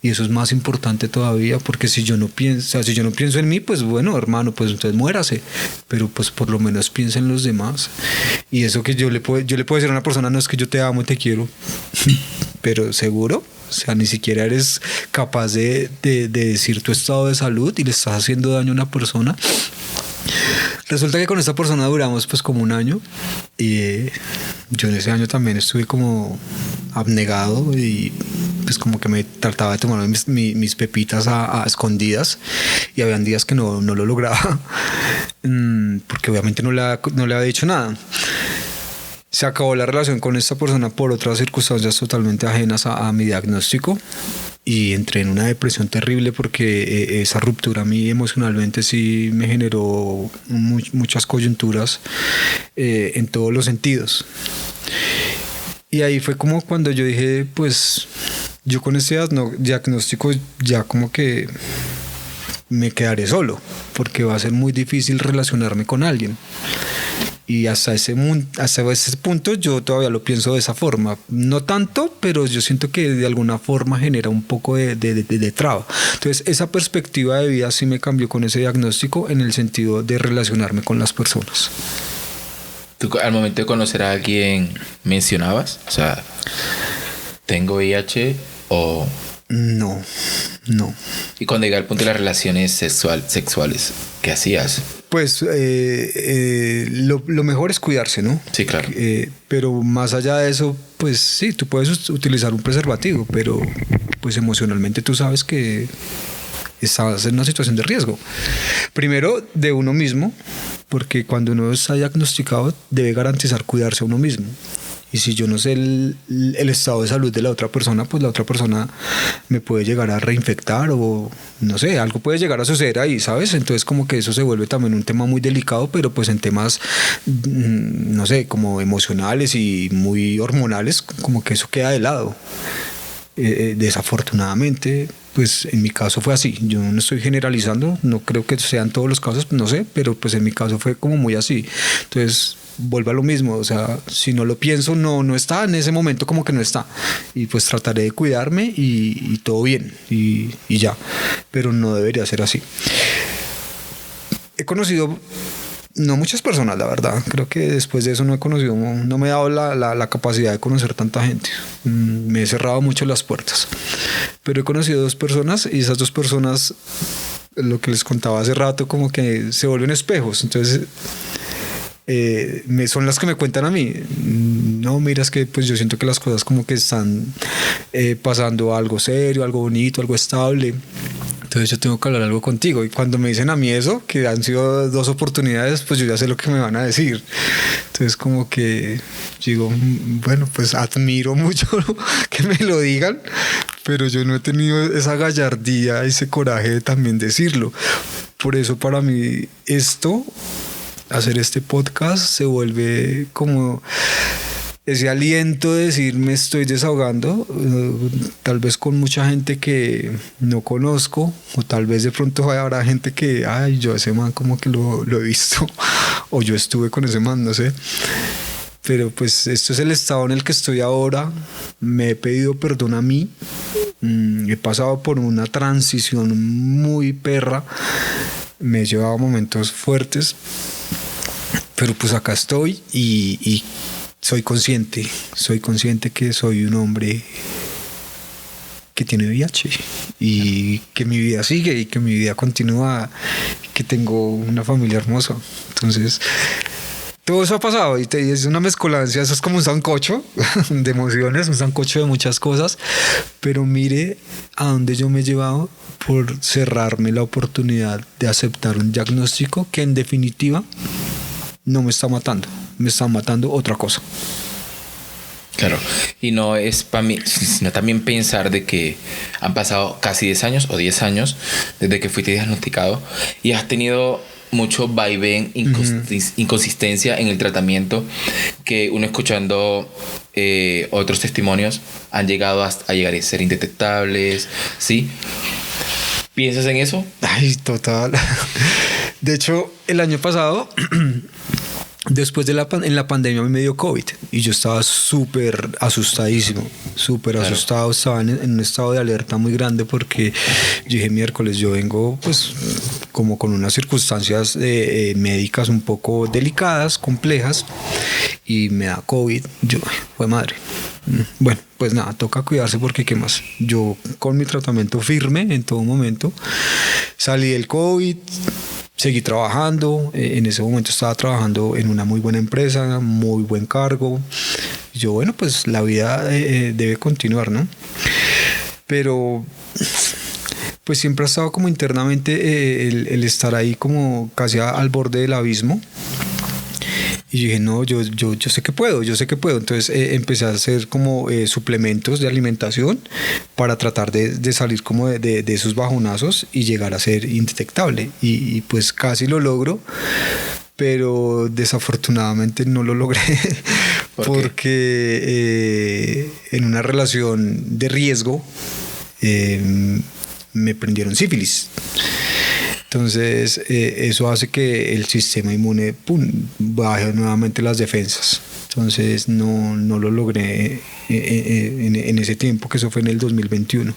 Y eso es más importante todavía, porque si yo no pienso en mí, pues bueno, hermano, pues entonces muérase. Pero pues por lo menos piensa en los demás. Y eso que yo le puedo decir a una persona, no es que yo te amo y te quiero, pero seguro, o sea, ni siquiera eres capaz de decir tu estado de salud y le estás haciendo daño a una persona. Resulta que con esta persona duramos pues como 1 año, y yo en ese año también estuve como abnegado, y pues como que me trataba de tomar mis pepitas a escondidas, y habían días que no lo lograba porque obviamente no le había dicho nada. Se acabó la relación con esta persona por otras circunstancias totalmente ajenas a mi diagnóstico, y entré en una depresión terrible, porque esa ruptura a mí emocionalmente sí me generó muchas coyunturas en todos los sentidos. Y ahí fue como cuando yo dije, pues yo con este diagnóstico ya como que me quedaré solo, porque va a ser muy difícil relacionarme con alguien. Y hasta ese punto yo todavía lo pienso de esa forma. No tanto, pero yo siento que de alguna forma genera un poco de traba. Entonces esa perspectiva de vida sí me cambió con ese diagnóstico, en el sentido de relacionarme con las personas. ¿Tú al momento de conocer a alguien mencionabas? O sea, ¿tengo VIH? ¿O No, no. Y cuando llega al punto de las relaciones sexuales, ¿qué hacías? Pues lo mejor es cuidarse, ¿no? Sí, claro. Pero más allá de eso, pues sí, tú puedes utilizar un preservativo, pero pues emocionalmente tú sabes que estás en una situación de riesgo. Primero, de uno mismo, porque cuando uno está diagnosticado debe garantizar cuidarse a uno mismo. Y si yo no sé el estado de salud de la otra persona, pues la otra persona me puede llegar a reinfectar o no sé, algo puede llegar a suceder ahí, ¿sabes? Entonces como que eso se vuelve también un tema muy delicado, pero pues en temas, no sé, como emocionales y muy hormonales, como que eso queda de lado. Desafortunadamente, pues en mi caso fue así. Yo no estoy generalizando, no creo que sean todos los casos, no sé, pero pues en mi caso fue como muy así. Entonces vuelvo a lo mismo, o sea, si no lo pienso, no está en ese momento, como que no está, y pues trataré de cuidarme y todo bien y ya, pero no debería ser así. He conocido no muchas personas, la verdad. Creo que después de eso no he conocido, no me he dado la capacidad de conocer tanta gente. Me he cerrado mucho las puertas. Pero he conocido 2 personas y esas 2 personas, lo que les contaba hace rato, como que se vuelven espejos. Entonces, son las que me cuentan a mí. No, mira, es que pues yo siento que las cosas como que están pasando algo serio, algo bonito, algo estable. Entonces yo tengo que hablar algo contigo. Y cuando me dicen a mí eso, que han sido 2 oportunidades, pues yo ya sé lo que me van a decir. Entonces como que digo, bueno, pues admiro mucho que me lo digan, pero yo no he tenido esa gallardía, ese coraje de también decirlo. Por eso para mí hacer este podcast se vuelve como ese aliento de decir me estoy desahogando, tal vez con mucha gente que no conozco, o tal vez de pronto habrá gente que, ay, yo ese man como que lo he visto, o yo estuve con ese man, no sé. Pero pues esto es el estado en el que estoy ahora. Me he pedido perdón a mí. He pasado por una transición muy perra. Me he llevado momentos fuertes. Pero pues acá estoy y soy consciente que soy un hombre que tiene VIH y que mi vida sigue y que mi vida continúa, que tengo una familia hermosa. Entonces, todo eso ha pasado y es una mezcolancia, eso es como un sancocho de emociones, un sancocho de muchas cosas, pero mire a dónde yo me he llevado por cerrarme la oportunidad de aceptar un diagnóstico que en definitiva no me está matando, me está matando otra cosa. Claro, y no es para mí, sino también pensar de que han pasado casi 10 años o 10 años desde que fuiste diagnosticado y has tenido mucho vaivén, inconsistencia en el tratamiento, que uno escuchando otros testimonios han llegado a llegar a ser indetectables, ¿sí? ¿Piensas en eso? Ay, total. De hecho, el año pasado, después de en la pandemia, a mí me dio COVID y yo estaba súper asustadísimo, súper claro. Asustado, estaba en un estado de alerta muy grande porque yo dije, miércoles, yo vengo pues como con unas circunstancias médicas un poco delicadas, complejas, y me da COVID. Yo, fue madre. Bueno, pues nada, toca cuidarse porque qué más. Yo con mi tratamiento firme en todo momento, salí del COVID, seguí trabajando. En ese momento estaba trabajando en una muy buena empresa, muy buen cargo. Yo, bueno, pues la vida debe continuar, ¿no? Pero pues siempre ha estado como internamente el estar ahí como casi al borde del abismo. Y yo dije, no, yo sé que puedo, Entonces empecé a hacer como suplementos de alimentación para tratar de salir como de esos bajonazos y llegar a ser indetectable. Y pues casi lo logro, pero desafortunadamente no lo logré porque en una relación de riesgo me prendieron sífilis. Entonces eso hace que el sistema inmune baje nuevamente las defensas. Entonces no lo logré en ese tiempo, que eso fue en el 2021.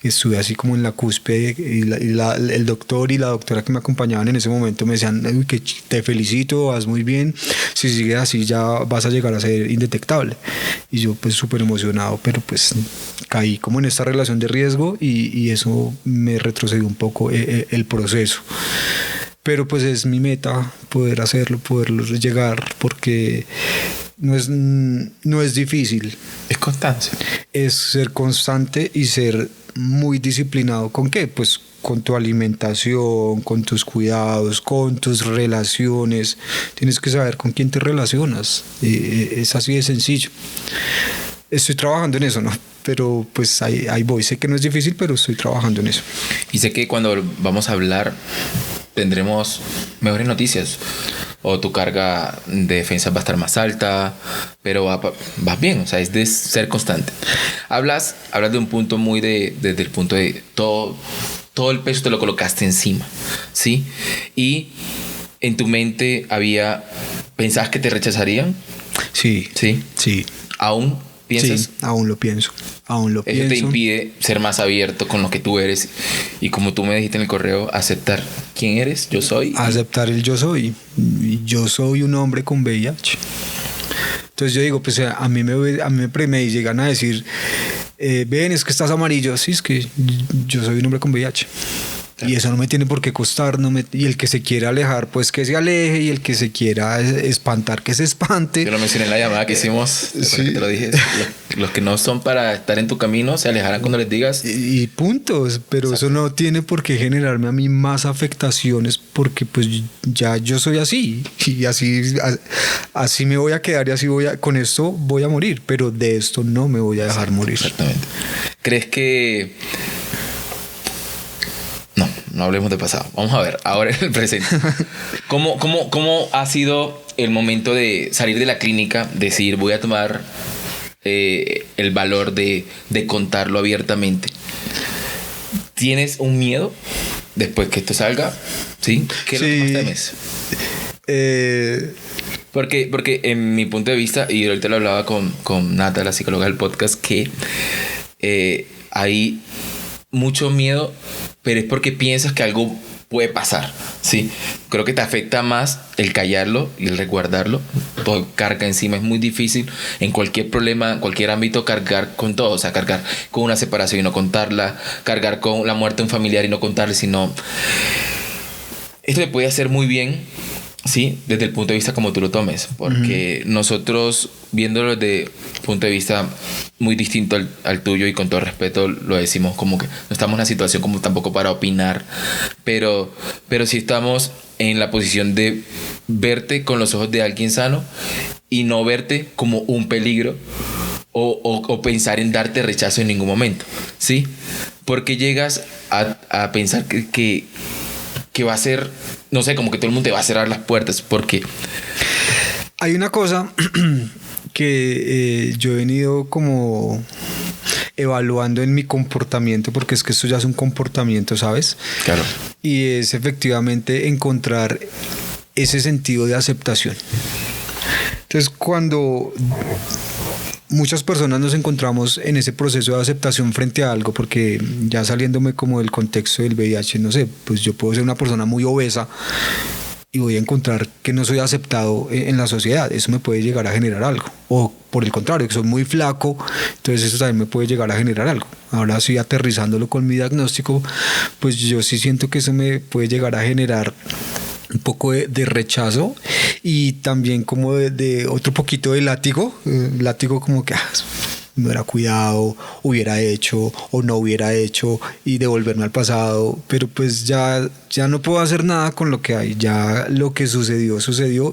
Estuve así como en la cúspide y el doctor y la doctora que me acompañaban en ese momento me decían: "Uy, que te felicito, vas muy bien, si sigues así ya vas a llegar a ser indetectable". Y yo pues súper emocionado, pero pues caí como en esta relación de riesgo y eso me retrocedió un poco el proceso. Pero pues es mi meta poder hacerlo, poderlo llegar, porque no es difícil. Es constancia. Es ser constante y ser muy disciplinado. ¿Con qué? Pues con tu alimentación, con tus cuidados, con tus relaciones. Tienes que saber con quién te relacionas. Es así de sencillo. Estoy trabajando en eso, ¿no? Pero pues ahí voy. Sé que no es difícil, pero estoy trabajando en eso. Y sé que cuando vamos a hablar tendremos mejores noticias, o tu carga de defensa va a estar más alta, pero vas bien, o sea, es de ser constante. Hablas de un punto muy desde el punto de todo el peso te lo colocaste encima, ¿sí? Y en tu mente ¿pensabas que te rechazarían? Sí. ¿Sí? Sí. ¿Aún piensas? Sí, aún lo pienso. Eso te impide ser más abierto con lo que tú eres y, como tú me dijiste en el correo, aceptar quién eres, yo soy. Aceptar el yo soy. Yo soy un hombre con VIH. Entonces yo digo, pues a mí me llegan a decir, ven, es que estás amarillo. Sí, es que yo soy un hombre con VIH. Y eso no me tiene por qué costar. Y el que se quiera alejar, pues que se aleje. Y el que se quiera espantar, que se espante. Yo lo mencioné en la llamada que hicimos. Sí. Que te lo dije. Los que no son para estar en tu camino se alejarán cuando les digas. Y puntos. Pero exacto, eso no tiene por qué generarme a mí más afectaciones, porque pues ya yo soy así. Y así me voy a quedar, y con esto voy a morir. Pero de esto no me voy a dejar morir. Exactamente. ¿Crees que... No hablemos de pasado. Vamos a ver, ahora en el presente. ¿Cómo ha sido el momento de salir de la clínica, decir, voy a tomar el valor de contarlo abiertamente? ¿Tienes un miedo después que esto salga? ¿Sí? ¿Qué es lo que más temes? Porque en mi punto de vista, y ahorita lo hablaba con Nata, la psicóloga del podcast, que hay mucho miedo, pero es porque piensas que algo puede pasar, ¿sí? Creo que te afecta más el callarlo y el resguardarlo. Todo carga encima, es muy difícil en cualquier problema, en cualquier ámbito, cargar con todo. O sea, cargar con una separación y no contarla, cargar con la muerte de un familiar y no contarle, sino... Esto te puede hacer muy bien, sí, desde el punto de vista como tú lo tomes, porque nosotros, viéndolo desde un punto de vista muy distinto al tuyo, y con todo respeto lo decimos, como que no estamos en una situación como tampoco para opinar, pero sí estamos en la posición de verte con los ojos de alguien sano y no verte como un peligro o pensar en darte rechazo en ningún momento, ¿sí? Porque llegas a pensar que va a ser, no sé, como que todo el mundo te va a cerrar las puertas, porque hay una cosa que yo he venido como evaluando en mi comportamiento, porque es que esto ya es un comportamiento, ¿sabes? Claro. Y es efectivamente encontrar ese sentido de aceptación. Entonces, cuando muchas personas nos encontramos en ese proceso de aceptación frente a algo, porque ya saliéndome como del contexto del VIH, no sé, pues yo puedo ser una persona muy obesa y voy a encontrar que no soy aceptado en la sociedad. Eso me puede llegar a generar algo. O por el contrario, que soy muy flaco, entonces eso también me puede llegar a generar algo. Ahora sí, aterrizándolo con mi diagnóstico, pues yo sí siento que eso me puede llegar a generar un poco de rechazo, y también como de otro poquito de látigo como que me hubiera cuidado, hubiera hecho o no hubiera hecho, y devolverme al pasado. Pero pues ya no puedo hacer nada con lo que hay. Ya lo que sucedió,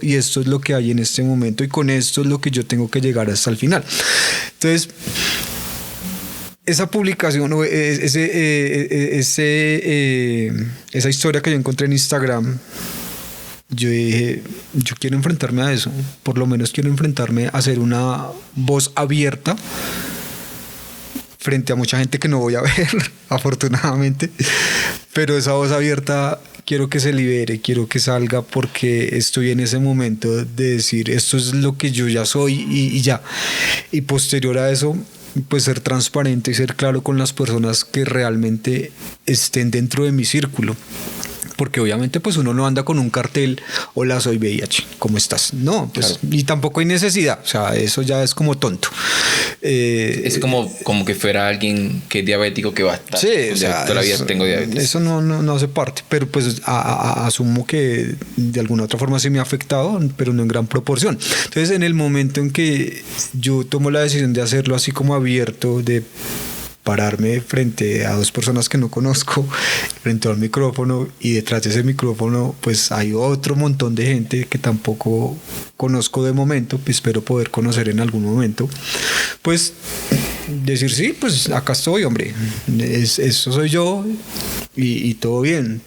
y esto es lo que hay en este momento, y con esto es lo que yo tengo que llegar hasta el final. Entonces, esa publicación, esa historia que yo encontré en Instagram, yo dije, yo quiero enfrentarme a eso. Por lo menos quiero enfrentarme a ser una voz abierta frente a mucha gente que no voy a ver, afortunadamente. Pero esa voz abierta quiero que se libere, quiero que salga porque estoy en ese momento de decir esto es lo que yo ya soy y ya. Y posterior a eso, pues ser transparente y ser claro con las personas que realmente estén dentro de mi círculo. Porque obviamente pues uno no anda con un cartel, hola soy VIH, ¿cómo estás? No, pues claro. Y tampoco hay necesidad, o sea, eso ya es como tonto. Es como que fuera alguien que es diabético que va a estar. Sí, o sea, toda la vida tengo diabetes. Eso no hace parte, pero pues asumo que de alguna otra forma sí me ha afectado, pero no en gran proporción. Entonces en el momento en que yo tomo la decisión de hacerlo así como abierto, de pararme frente a dos personas que no conozco, frente al micrófono, y detrás de ese micrófono pues hay otro montón de gente que tampoco conozco de momento, pues espero poder conocer en algún momento, pues decir sí, pues acá estoy, hombre, eso soy yo y todo bien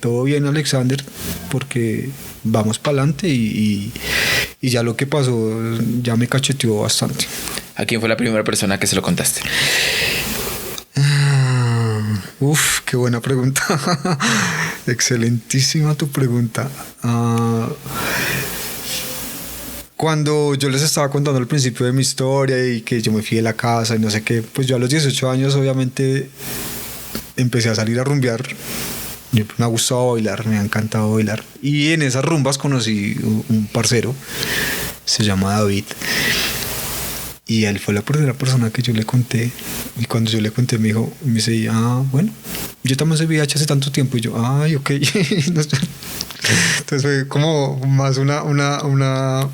Alexander, porque vamos para adelante y ya lo que pasó ya me cacheteó bastante. ¿A quién fue la primera persona que se lo contaste? Uf, qué buena pregunta. Excelentísima tu pregunta. Cuando yo les estaba contando al principio de mi historia y que yo me fui de la casa y no sé qué, pues yo a los 18 años obviamente empecé a salir a rumbear. Me ha gustado bailar, me ha encantado bailar. Y en esas rumbas conocí un parcero, se llama David. Y él fue la primera persona que yo le conté. Y cuando yo le conté, me dice, bueno, yo también soy VIH hace tanto tiempo. Y yo, ay, ok. Entonces fue como más una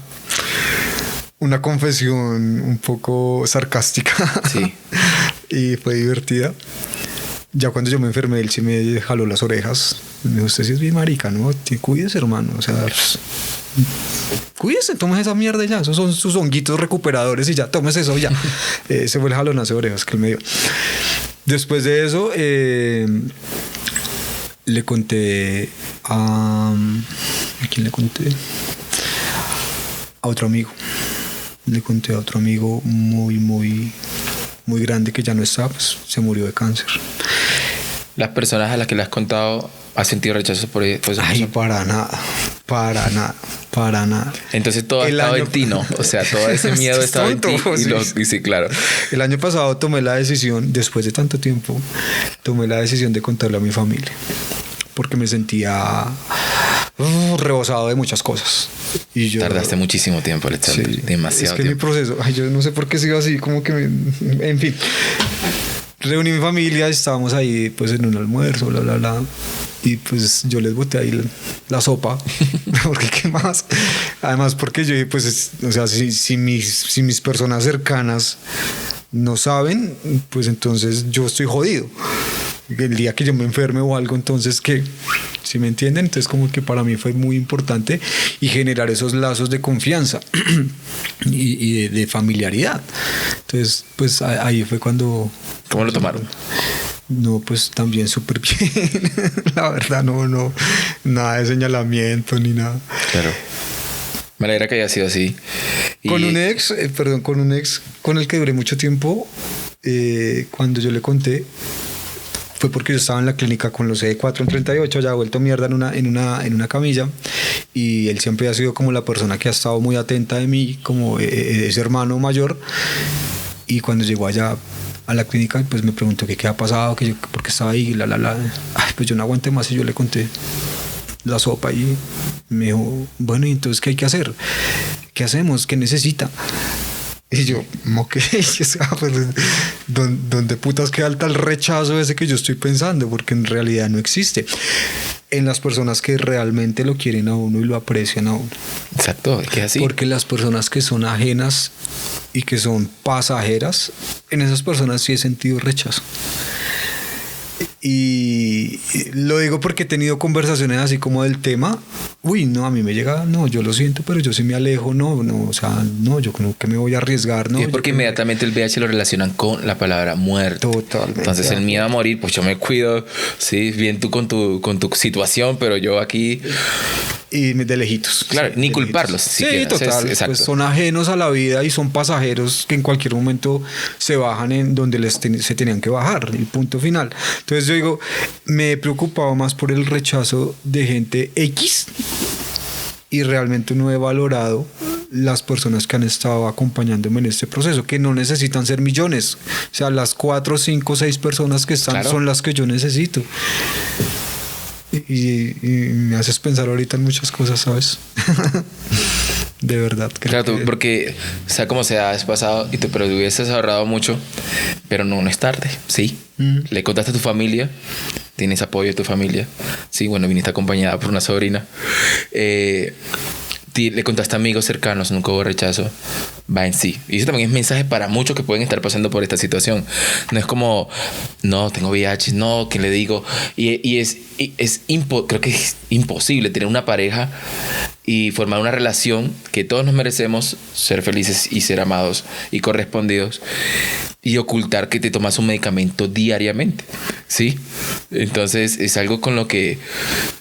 confesión un poco sarcástica. Sí. Y fue divertida. Ya cuando yo me enfermé, él sí me jaló las orejas. Me dijo, usted sí es bien marica, ¿no? Cuídese, hermano. O sea, cuídese, tomes esa mierda ya. Esos son sus honguitos recuperadores y ya, tomes eso ya. Ese fue el jalonazo de orejas que él me dio. Después de eso, le conté ¿a quién le conté? A otro amigo. Le conté a otro amigo muy grande que ya no está, pues se murió de cáncer. ¿Las personas a las que le has contado has sentido rechazo por eso? Ay, para nada. Entonces todo ha estado en ti, ¿no? O sea, todo ese miedo estaba en ti. Y sí, claro. El año pasado tomé la decisión, después de tanto tiempo, de contarle a mi familia. Porque me sentía rebosado de muchas cosas. Y yo, tardaste muchísimo tiempo, Alexander. Sí, demasiado tiempo. Es que mi proceso, yo no sé por qué sigo así, como que en fin. Reuní mi familia, estábamos ahí pues en un almuerzo, bla, bla, bla. Y pues yo les boté ahí la sopa, porque qué más. Además porque yo pues, o sea, si mis personas cercanas no saben, pues entonces yo estoy jodido. El día que yo me enferme o algo, entonces ¿qué? ¿Sí me entienden? Entonces como que para mí fue muy importante y generar esos lazos de confianza y de familiaridad. Entonces pues ahí fue cuando... ¿Cómo lo tomaron? No, pues también súper bien. La verdad, no, nada de señalamiento ni nada. Claro. Me alegra que haya sido así. Con un ex con el que duré mucho tiempo, cuando yo le conté, fue porque yo estaba en la clínica con los CD4 en 38, ya vuelto mierda en una camilla, y él siempre ha sido como la persona que ha estado muy atenta de mí, como ese hermano mayor. Y cuando llegó allá a la clínica, pues me preguntó qué ha pasado, por qué estaba ahí, Ay, pues yo no aguanté más y yo le conté la sopa y me dijo, bueno, ¿y entonces qué hay que hacer? ¿Qué hacemos? ¿Qué necesita? Y yo, ok, pues, ¿dónde putas queda tal rechazo ese que yo estoy pensando? Porque en realidad no existe. En las personas que realmente lo quieren a uno y lo aprecian a uno. Exacto, es que es así. Porque las personas que son ajenas y que son pasajeras, en esas personas sí he sentido rechazo. Y lo digo porque he tenido conversaciones así como del tema. Uy, no, a mí me llega, no, yo lo siento, pero yo sí me alejo, no, o sea, no, yo creo que me voy a arriesgar, ¿no? Y es porque inmediatamente el VIH lo relacionan con la palabra muerte. Totalmente. Entonces el miedo a morir, pues yo me cuido, sí, bien tú con tu situación, pero yo aquí y de lejitos. Claro, Sí, ni de culparlos. lejitos. Sí, total. Pues son ajenos a la vida y son pasajeros que en cualquier momento se bajan en donde se tenían que bajar, y punto final. Entonces yo digo, me he preocupado más por el rechazo de gente X y realmente no he valorado las personas que han estado acompañándome en este proceso, que no necesitan ser millones. O sea, las 4, 5, 6 personas que están son las que yo necesito. Y me haces pensar ahorita en muchas cosas, ¿sabes? De verdad. Claro, porque sea como sea, has pasado, pero te hubieses ahorrado mucho, pero no es tarde, ¿sí? Le contaste a tu familia, tienes apoyo de tu familia, sí, bueno, viniste acompañada por una sobrina, le contaste a amigos cercanos, nunca hubo rechazo, va en sí. Y eso también es mensaje para muchos que pueden estar pasando por esta situación. No es como, no, tengo VIH, no, ¿qué le digo? Creo que es imposible tener una pareja y formar una relación que todos nos merecemos, ser felices y ser amados y correspondidos, y ocultar que te tomas un medicamento diariamente, ¿sí? Entonces es algo con lo que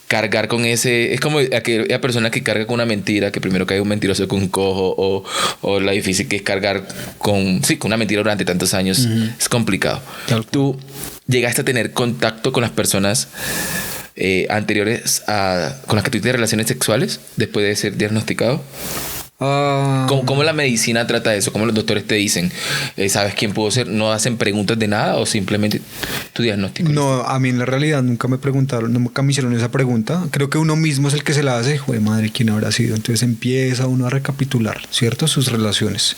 cargar con ese... Es como aquella persona que carga con una mentira, que primero cae un mentiroso con un cojo, o lo difícil que es cargar con una mentira durante tantos años. Es complicado. ¿Tú llegaste a tener contacto con las personas anteriores con las que tuviste relaciones sexuales después de ser diagnosticado? ¿Cómo la medicina trata eso? ¿Cómo los doctores te dicen? ¿Sabes quién pudo ser? ¿No hacen preguntas de nada o simplemente tu diagnóstico? No, a mí en la realidad nunca me preguntaron, nunca me hicieron esa pregunta. Creo que uno mismo es el que se la hace. Joder, madre, ¿quién habrá sido? Entonces empieza uno a recapitular, ¿cierto? Sus relaciones.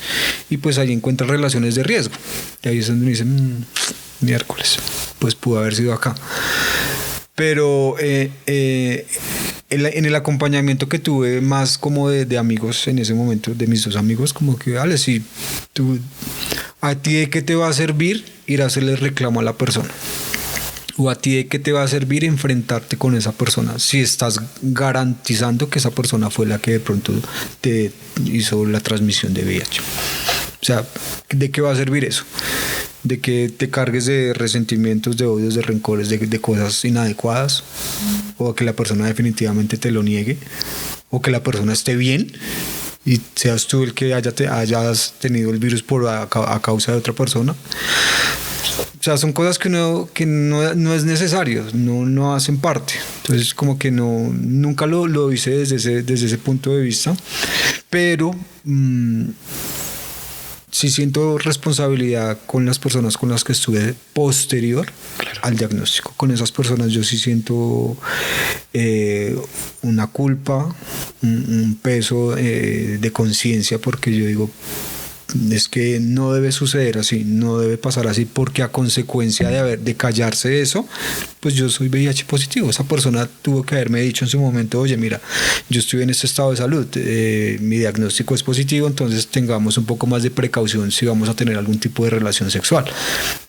Y pues ahí encuentra relaciones de riesgo. Y ahí es donde me dicen, miércoles, pues pudo haber sido acá. Pero en el acompañamiento que tuve más como de amigos en ese momento, de mis 2 amigos, como que, dale, si tú, ¿a ti de qué te va a servir ir a hacerle reclamo a la persona? ¿O a ti de qué te va a servir enfrentarte con esa persona si estás garantizando que esa persona fue la que de pronto te hizo la transmisión de VIH? O sea, ¿de qué va a servir eso? De que te cargues de resentimientos, de odios, de rencores, de cosas inadecuadas, o que la persona definitivamente te lo niegue, o que la persona esté bien y seas tú el que hayas tenido el virus a causa de otra persona. O sea, son cosas que no es necesario, no hacen parte. Entonces, como que nunca lo hice desde ese punto de vista, pero sí siento responsabilidad con las personas con las que estuve posterior al diagnóstico. Con esas personas yo sí siento una culpa, un peso de conciencia, porque yo digo, es que no debe suceder así, no debe pasar así, porque a consecuencia de callarse eso, pues yo soy VIH positivo. Esa persona tuvo que haberme dicho en su momento, oye, mira, yo estoy en este estado de salud, mi diagnóstico es positivo, entonces tengamos un poco más de precaución si vamos a tener algún tipo de relación sexual.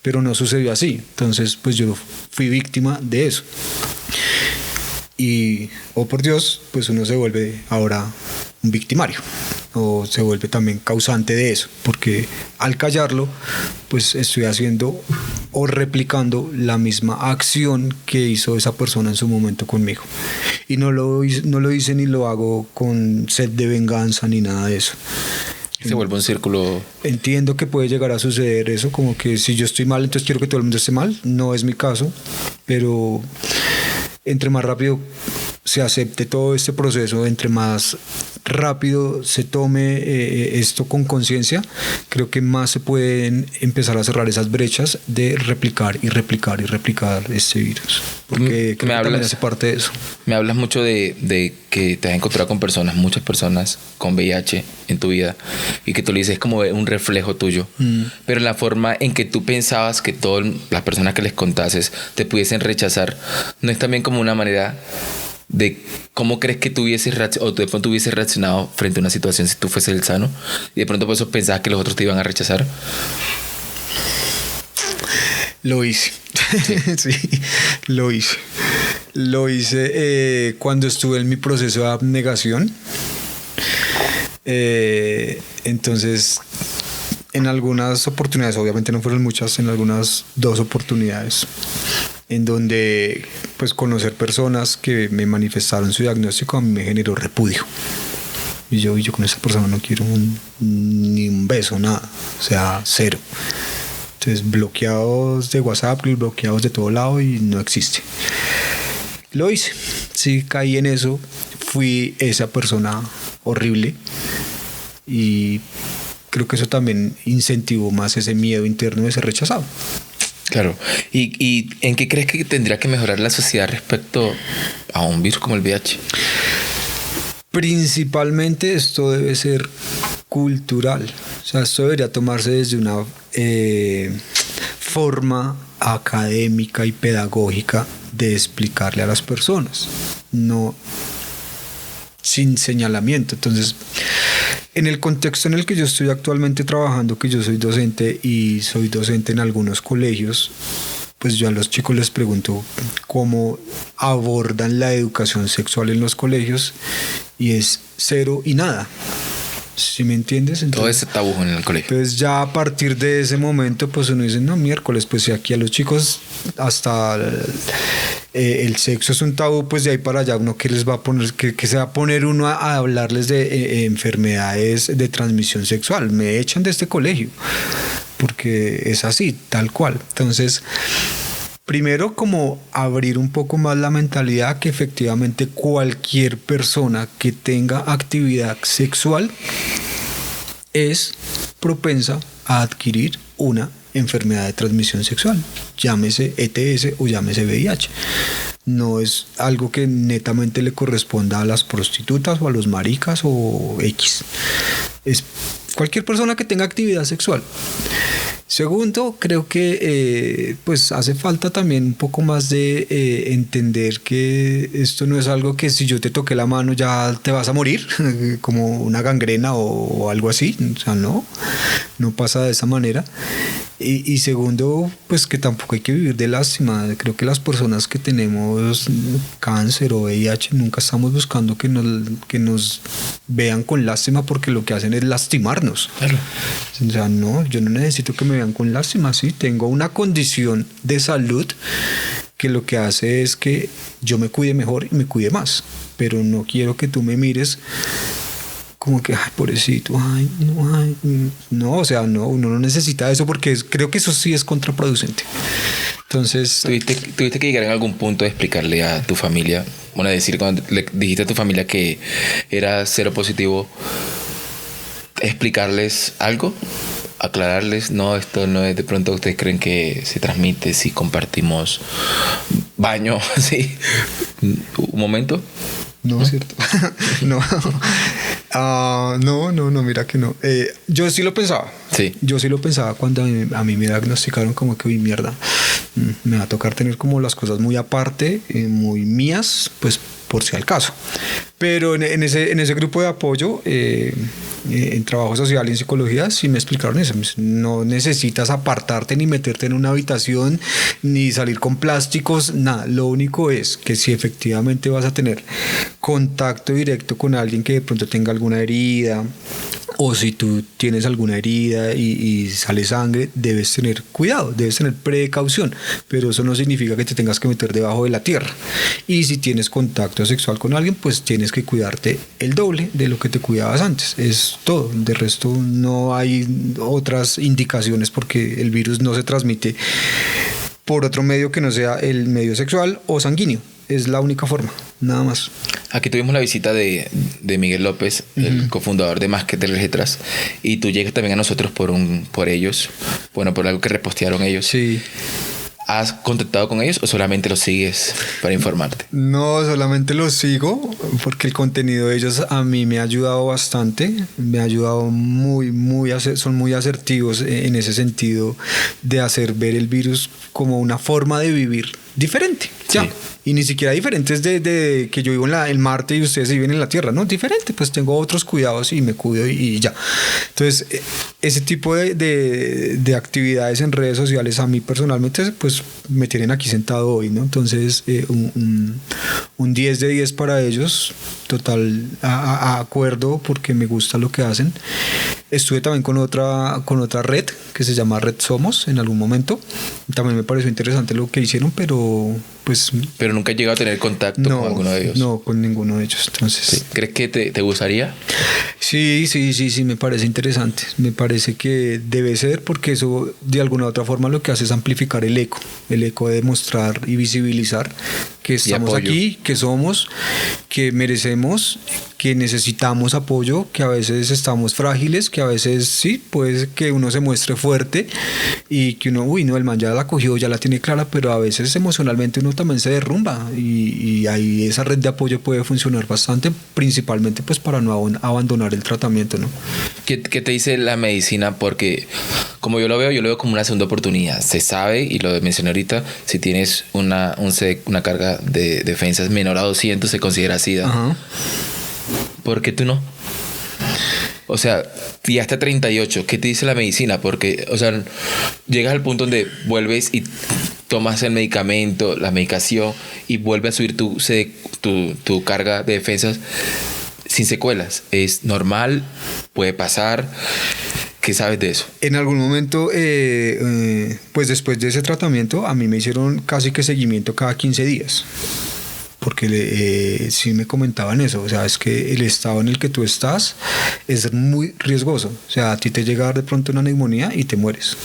Pero no sucedió así, entonces pues yo fui víctima de eso. Y, oh por Dios, pues uno se vuelve ahora un victimario, o se vuelve también causante de eso, porque al callarlo, pues estoy haciendo o replicando la misma acción que hizo esa persona en su momento conmigo. Y no lo hice ni lo hago con sed de venganza ni nada de eso. Se vuelve un círculo. Entiendo que puede llegar a suceder eso, como que si yo estoy mal, entonces quiero que todo el mundo esté mal. No es mi caso, pero entre más rápido se acepte todo este proceso, entre más rápido se tome esto con conciencia, creo que más se pueden empezar a cerrar esas brechas de replicar y replicar y replicar este virus, porque creo que también hace parte de eso. Me hablas mucho de que te has encontrado con personas, muchas personas con VIH en tu vida, y que tú le dices es como un reflejo tuyo, pero la forma en que tú pensabas que todas las personas que les contases te pudiesen rechazar, ¿no es también como una manera de cómo crees que tú hubieses reaccionado frente a una situación si tú fueses el sano, y de pronto por eso pensabas que los otros te iban a rechazar? Lo hice. Sí, lo hice. Lo hice cuando estuve en mi proceso de abnegación. Entonces, en algunas oportunidades, obviamente no fueron muchas, en algunas 2 oportunidades, en donde pues conocer personas que me manifestaron su diagnóstico a mí me generó repudio. Y yo con esa persona no quiero ni un beso, nada, o sea, cero. Entonces bloqueados de WhatsApp, bloqueados de todo lado y no existe. Lo hice, sí, caí en eso, fui esa persona horrible y creo que eso también incentivó más ese miedo interno de ser rechazado. Claro. ¿Y en qué crees que tendría que mejorar la sociedad respecto a un virus como el VIH? Principalmente esto debe ser cultural, o sea, esto debería tomarse desde una forma académica y pedagógica de explicarle a las personas, no sin señalamiento. Entonces, en el contexto en el que yo estoy actualmente trabajando, que yo soy docente y soy docente en algunos colegios, pues yo a los chicos les pregunto cómo abordan la educación sexual en los colegios y es cero y nada. ¿Sí me entiendes? Entonces, todo ese tabú en el colegio. Entonces ya a partir de ese momento pues uno dice, no, miércoles, pues si aquí a los chicos hasta el sexo es un tabú, pues de ahí para allá uno que les va a poner, que se va a poner uno a hablarles de enfermedades de transmisión sexual. Me echan de este colegio porque es así, tal cual. Entonces, primero, como abrir un poco más la mentalidad que efectivamente cualquier persona que tenga actividad sexual es propensa a adquirir una enfermedad de transmisión sexual, llámese ETS o llámese VIH. No es algo que netamente le corresponda a las prostitutas o a los maricas o X. Es cualquier persona que tenga actividad sexual. Segundo, creo que pues hace falta también un poco más de entender que esto no es algo que si yo te toqué la mano ya te vas a morir, como una gangrena o algo así. O sea, no pasa de esa manera. Y segundo, pues que tampoco hay que vivir de lástima. Creo que las personas que tenemos cáncer o VIH nunca estamos buscando que nos vean con lástima, porque lo que hacen es lastimarnos. Claro. O sea, no, yo no necesito que me vean con lástima. Sí, tengo una condición de salud que lo que hace es que yo me cuide mejor y me cuide más, pero no quiero que tú me mires como que, ay, pobrecito, ay, no, o sea, no, uno no necesita eso, porque creo que eso sí es contraproducente. Entonces, ¿Tuviste que llegar en algún punto a explicarle a tu familia, bueno, decir, cuando le dijiste a tu familia que era cero positivo, explicarles algo? Aclararles, no, esto no es, de pronto ustedes creen que se transmite si compartimos baño, ¿sí? ¿Un momento? No, es cierto. No. No, mira que no. Yo sí lo pensaba. Sí. Yo sí lo pensaba cuando a mí me diagnosticaron como que, uy, mierda, me va a tocar tener como las cosas muy aparte, muy mías, pues por si al caso. Pero en ese grupo de apoyo, en trabajo social y en psicología, sí me explicaron eso. No necesitas apartarte ni meterte en una habitación ni salir con plásticos, nada. Lo único es que si efectivamente vas a tener contacto directo con alguien que de pronto tenga alguna herida, o si tú tienes alguna herida y sale sangre, debes tener cuidado, debes tener precaución, pero eso no significa que te tengas que meter debajo de la tierra. Y si tienes contacto sexual con alguien, pues tienes que cuidarte el doble de lo que te cuidabas antes. Es todo. De resto no hay otras indicaciones, porque el virus no se transmite por otro medio que no sea el medio sexual o sanguíneo. Es la única forma, nada más. Aquí tuvimos la visita de Miguel López, el cofundador de Más que Tres Letras, y tú llegas también a nosotros por ellos, bueno, por algo que repostearon ellos. Sí. ¿Has contactado con ellos o solamente los sigues para informarte? No, solamente los sigo porque el contenido de ellos a mí me ha ayudado bastante, me ha ayudado son muy asertivos en ese sentido de hacer ver el virus como una forma de vivir diferente, ya. Sí. Y ni siquiera diferente es de que yo vivo en Marte y ustedes viven en la Tierra, no, diferente, pues tengo otros cuidados y me cuido y ya. Entonces, ese tipo de actividades en redes sociales a mí personalmente pues me tienen aquí sentado hoy, ¿no? Entonces, un 10 de 10 para ellos, total a acuerdo, porque me gusta lo que hacen. Estuve también con otra red que se llama Red Somos en algún momento. También me pareció interesante lo que hicieron, pero pues... Pero nunca he llegado a tener contacto con alguno de ellos. No, con ninguno de ellos. Entonces, ¿Sí? ¿Crees que te gustaría? sí, me parece interesante. Me parece que debe ser, porque eso de alguna u otra forma lo que hace es amplificar el eco de mostrar y visibilizar que estamos aquí, que somos, que merecemos, que necesitamos apoyo, que a veces estamos frágiles, que a veces sí, puede que uno se muestre fuerte y que uno, no, el man ya la cogió, ya la tiene clara, pero a veces emocionalmente uno también se derrumba y ahí esa red de apoyo puede funcionar bastante, principalmente pues para no abandonar el tratamiento, ¿no? ¿Qué te dice la medicina? Porque como yo lo veo como una segunda oportunidad. Se sabe, y lo mencioné ahorita, si tienes una carga de defensas menor a 200 se considera SIDA. Ajá. ¿Por qué tú no? O sea, y hasta 38, ¿qué te dice la medicina? Porque, o sea, llegas al punto donde vuelves y tomas el medicamento, la medicación, y vuelve a subir tu carga de defensas sin secuelas. ¿Es normal? ¿Puede pasar? ¿Qué sabes de eso? En algún momento, pues después de ese tratamiento, a mí me hicieron casi que seguimiento cada 15 días. Porque sí me comentaban eso, o sea, es que el estado en el que tú estás es muy riesgoso. O sea, a ti te llega a dar de pronto una neumonía y te mueres.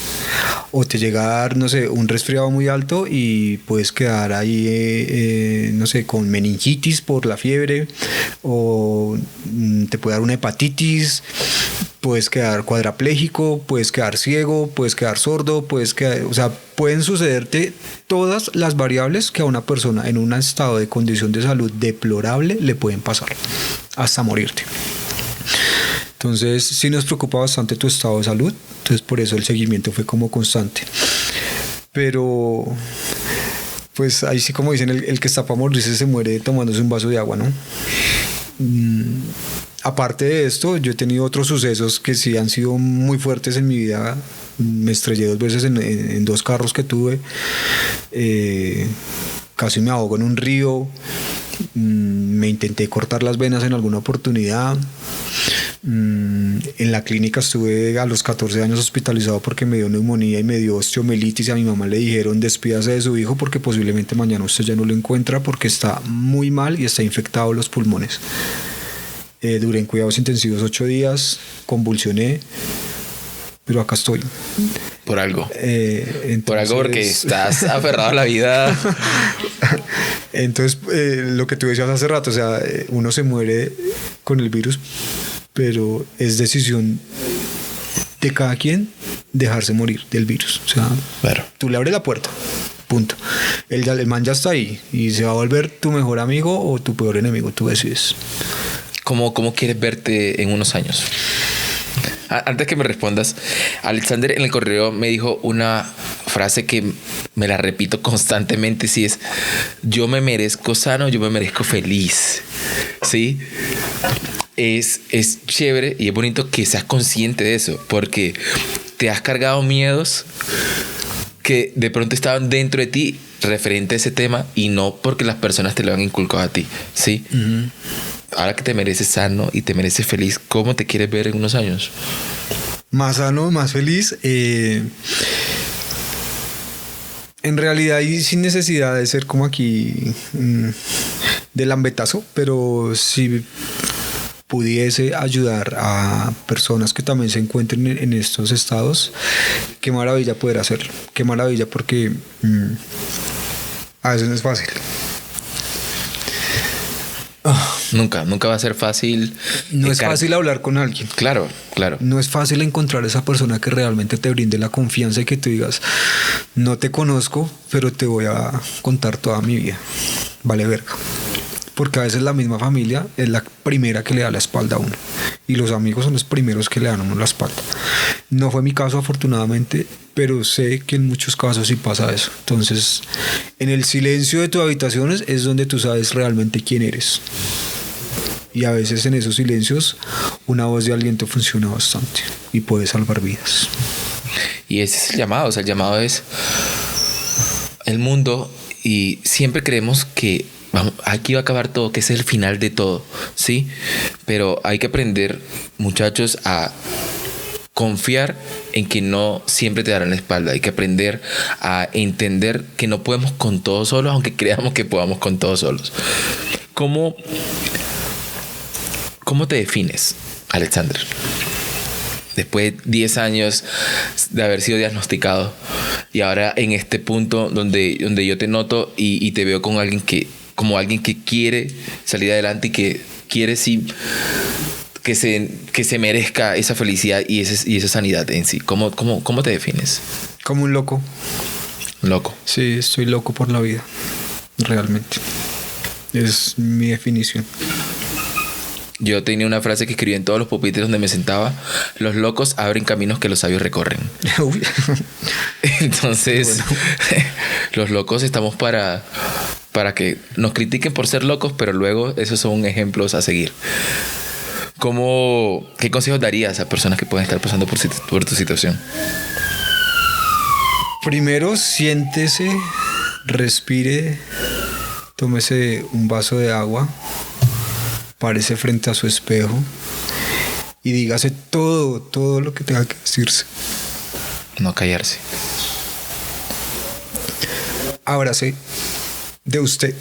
O te llega a dar, no sé, un resfriado muy alto y puedes quedar ahí, no sé, con meningitis por la fiebre, o te puede dar una hepatitis, puedes quedar cuadrapléjico, puedes quedar ciego, puedes quedar sordo, o sea, pueden sucederte todas las variables que a una persona en un estado de condición de salud deplorable le pueden pasar, hasta morirte. Entonces, sí nos preocupa bastante tu estado de salud, entonces por eso el seguimiento fue como constante. Pero, pues ahí sí, como dicen, el que está para morirse se muere tomándose un vaso de agua, ¿no? Aparte de esto, yo he tenido otros sucesos que sí han sido muy fuertes en mi vida. Me estrellé 2 veces en 2 carros que tuve. Casi me ahogo en un río. Me intenté cortar las venas en alguna oportunidad. En la clínica estuve a los 14 años hospitalizado porque me dio neumonía y me dio osteomelitis, y a mi mamá le dijeron: despídase de su hijo porque posiblemente mañana usted ya no lo encuentra porque está muy mal y está infectado los pulmones. Duré en cuidados intensivos 8 días, convulsioné, pero acá estoy. Por algo. Entonces, por algo, porque estás aferrado a la vida. Entonces, lo que tú decías hace rato, o sea, uno se muere con el virus, pero es decisión de cada quien dejarse morir del virus. O sea, claro, tú le abres la puerta, punto. El man ya está ahí y se va a volver tu mejor amigo o tu peor enemigo, tú decides. ¿Cómo quieres verte en unos años? Antes que me respondas, Alexander en el correo me dijo una frase que me la repito constantemente, si es: yo me merezco sano, yo me merezco feliz. ¿Sí? Es chévere y es bonito que seas consciente de eso, porque te has cargado miedos que de pronto estaban dentro de ti referente a ese tema, y no porque las personas te lo han inculcado a ti, ¿sí? Uh-huh. Ahora que te mereces sano y te mereces feliz, ¿cómo te quieres ver en unos años? Más sano, más feliz. En realidad, y sin necesidad de ser como aquí de lambetazo, pero si pudiese ayudar a personas que también se encuentren en estos estados, qué maravilla poder hacerlo. Qué maravilla, porque a veces no es fácil. Nunca va a ser fácil. No es fácil hablar con alguien. Claro. No es fácil encontrar esa persona que realmente te brinde la confianza y que tú digas: no te conozco, pero te voy a contar toda mi vida. Vale verga. Porque a veces la misma familia es la primera que le da la espalda a uno, y los amigos son los primeros que le dan a uno la espalda. No fue mi caso, afortunadamente, pero sé que en muchos casos sí pasa eso. Entonces, en el silencio de tus habitaciones es donde tú sabes realmente quién eres. Y a veces en esos silencios una voz de aliento funciona bastante y puede salvar vidas. Y ese es el llamado. O sea, el llamado es el mundo, y siempre creemos que aquí va a acabar todo, que ese es el final de todo, ¿sí? Pero hay que aprender, muchachos, a confiar en que no siempre te darán la espalda. Hay que aprender a entender que no podemos con todos solos, aunque creamos que podamos con todos solos. ¿Cómo te defines, Alexander? Después de 10 años de haber sido diagnosticado y ahora en este punto donde yo te noto y te veo como alguien que quiere salir adelante y que quiere sí que se merezca esa felicidad y esa sanidad en sí. ¿Cómo te defines? Como un loco. Loco. Sí, estoy loco por la vida. Realmente. Es mi definición. Yo tenía una frase que escribí en todos los pupitres donde me sentaba: los locos abren caminos que los sabios recorren. Entonces, bueno. Los locos estamos para que nos critiquen por ser locos, pero luego esos son ejemplos a seguir. ¿Qué consejos darías a personas que pueden estar pasando por tu situación? Primero, siéntese, respire, tómese un vaso de agua, párese frente a su espejo y dígase todo lo que tenga que decirse. No callarse. Ábrase de usted.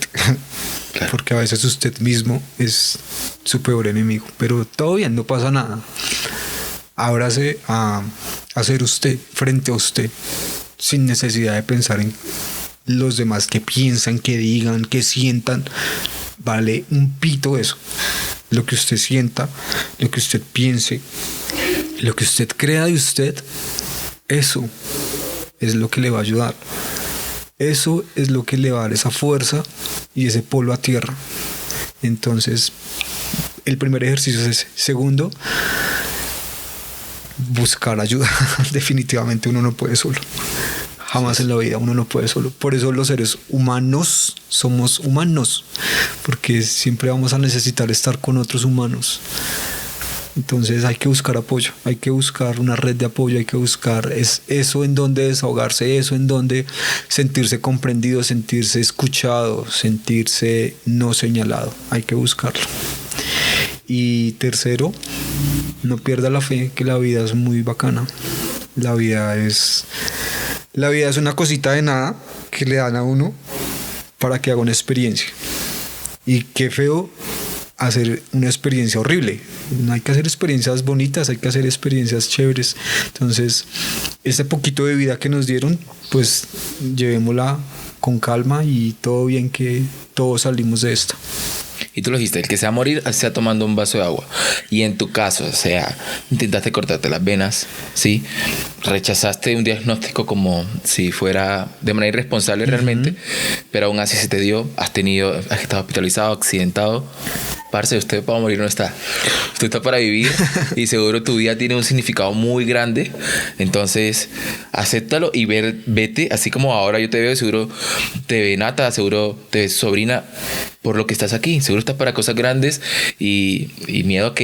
Claro. Porque a veces usted mismo es su peor enemigo. Pero todo bien, no pasa nada. Ábrase a ser usted, frente a usted, sin necesidad de pensar en los demás que piensan, que digan, que sientan. Vale un pito eso. Lo que usted sienta, lo que usted piense, lo que usted crea de usted, eso es lo que le va a ayudar. Eso es lo que le va a dar esa fuerza y ese polo a tierra. Entonces, el primer ejercicio es ese. Segundo, buscar ayuda. Definitivamente uno no puede solo. Jamás en la vida uno no puede solo. Por eso los seres humanos somos humanos, porque siempre vamos a necesitar estar con otros humanos. Entonces hay que buscar apoyo, hay que buscar una red de apoyo, hay que buscar eso en donde desahogarse, eso en donde sentirse comprendido, sentirse escuchado, sentirse no señalado. Hay que buscarlo. Y tercero, no pierda la fe, que la vida es muy bacana. La vida es una cosita de nada que le dan a uno para que haga una experiencia. Y qué feo hacer una experiencia horrible. No hay que hacer experiencias bonitas, hay que hacer experiencias chéveres. Entonces, ese poquito de vida que nos dieron, pues llevémosla con calma y todo bien, que todos salimos de esto. Y tú lo dijiste, el que se va a morir sea tomando un vaso de agua. Y en tu caso, o sea, intentaste cortarte las venas, ¿sí? Rechazaste un diagnóstico como si fuera de manera irresponsable realmente, pero aún así se te dio, has estado hospitalizado, accidentado. Parce, usted para morir no está. Usted está para vivir y seguro tu vida tiene un significado muy grande. Entonces, acéptalo y vete, así como ahora yo te veo, seguro te ve Nata, seguro te ve sobrina, por lo que estás aquí. Seguro estás para cosas grandes y miedo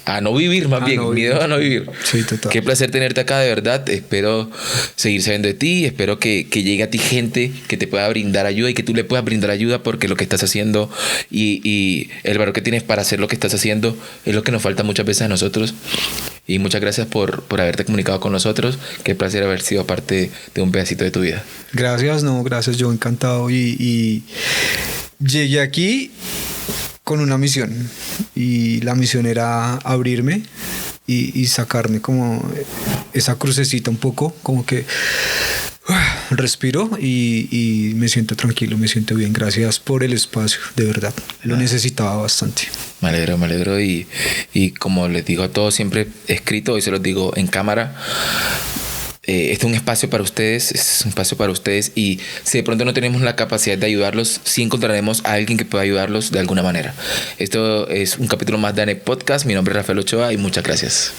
a no vivir, más bien. No miedo a no vivir. Sí, total. Qué placer tenerte acá, de verdad. Espero seguir sabiendo de ti. Espero que llegue a ti gente que te pueda brindar ayuda y que tú le puedas brindar ayuda, porque lo que estás haciendo y el valor que tienes para hacer lo que estás haciendo es lo que nos falta muchas veces a nosotros. Y muchas gracias por haberte comunicado con nosotros. Qué placer haber sido parte de un pedacito de tu vida. Gracias, yo encantado y llegué aquí con una misión, y la misión era abrirme y sacarme como esa crucecita un poco, como que respiro y me siento tranquilo, me siento bien. Gracias por el espacio, de verdad, lo necesitaba bastante. Me alegro y como les digo a todos, siempre escrito, hoy se los digo en cámara. Este es un espacio para ustedes, y si de pronto no tenemos la capacidad de ayudarlos, sí encontraremos a alguien que pueda ayudarlos de alguna manera. Esto es un capítulo más de ANEP Podcast. Mi nombre es Rafael Ochoa y muchas gracias.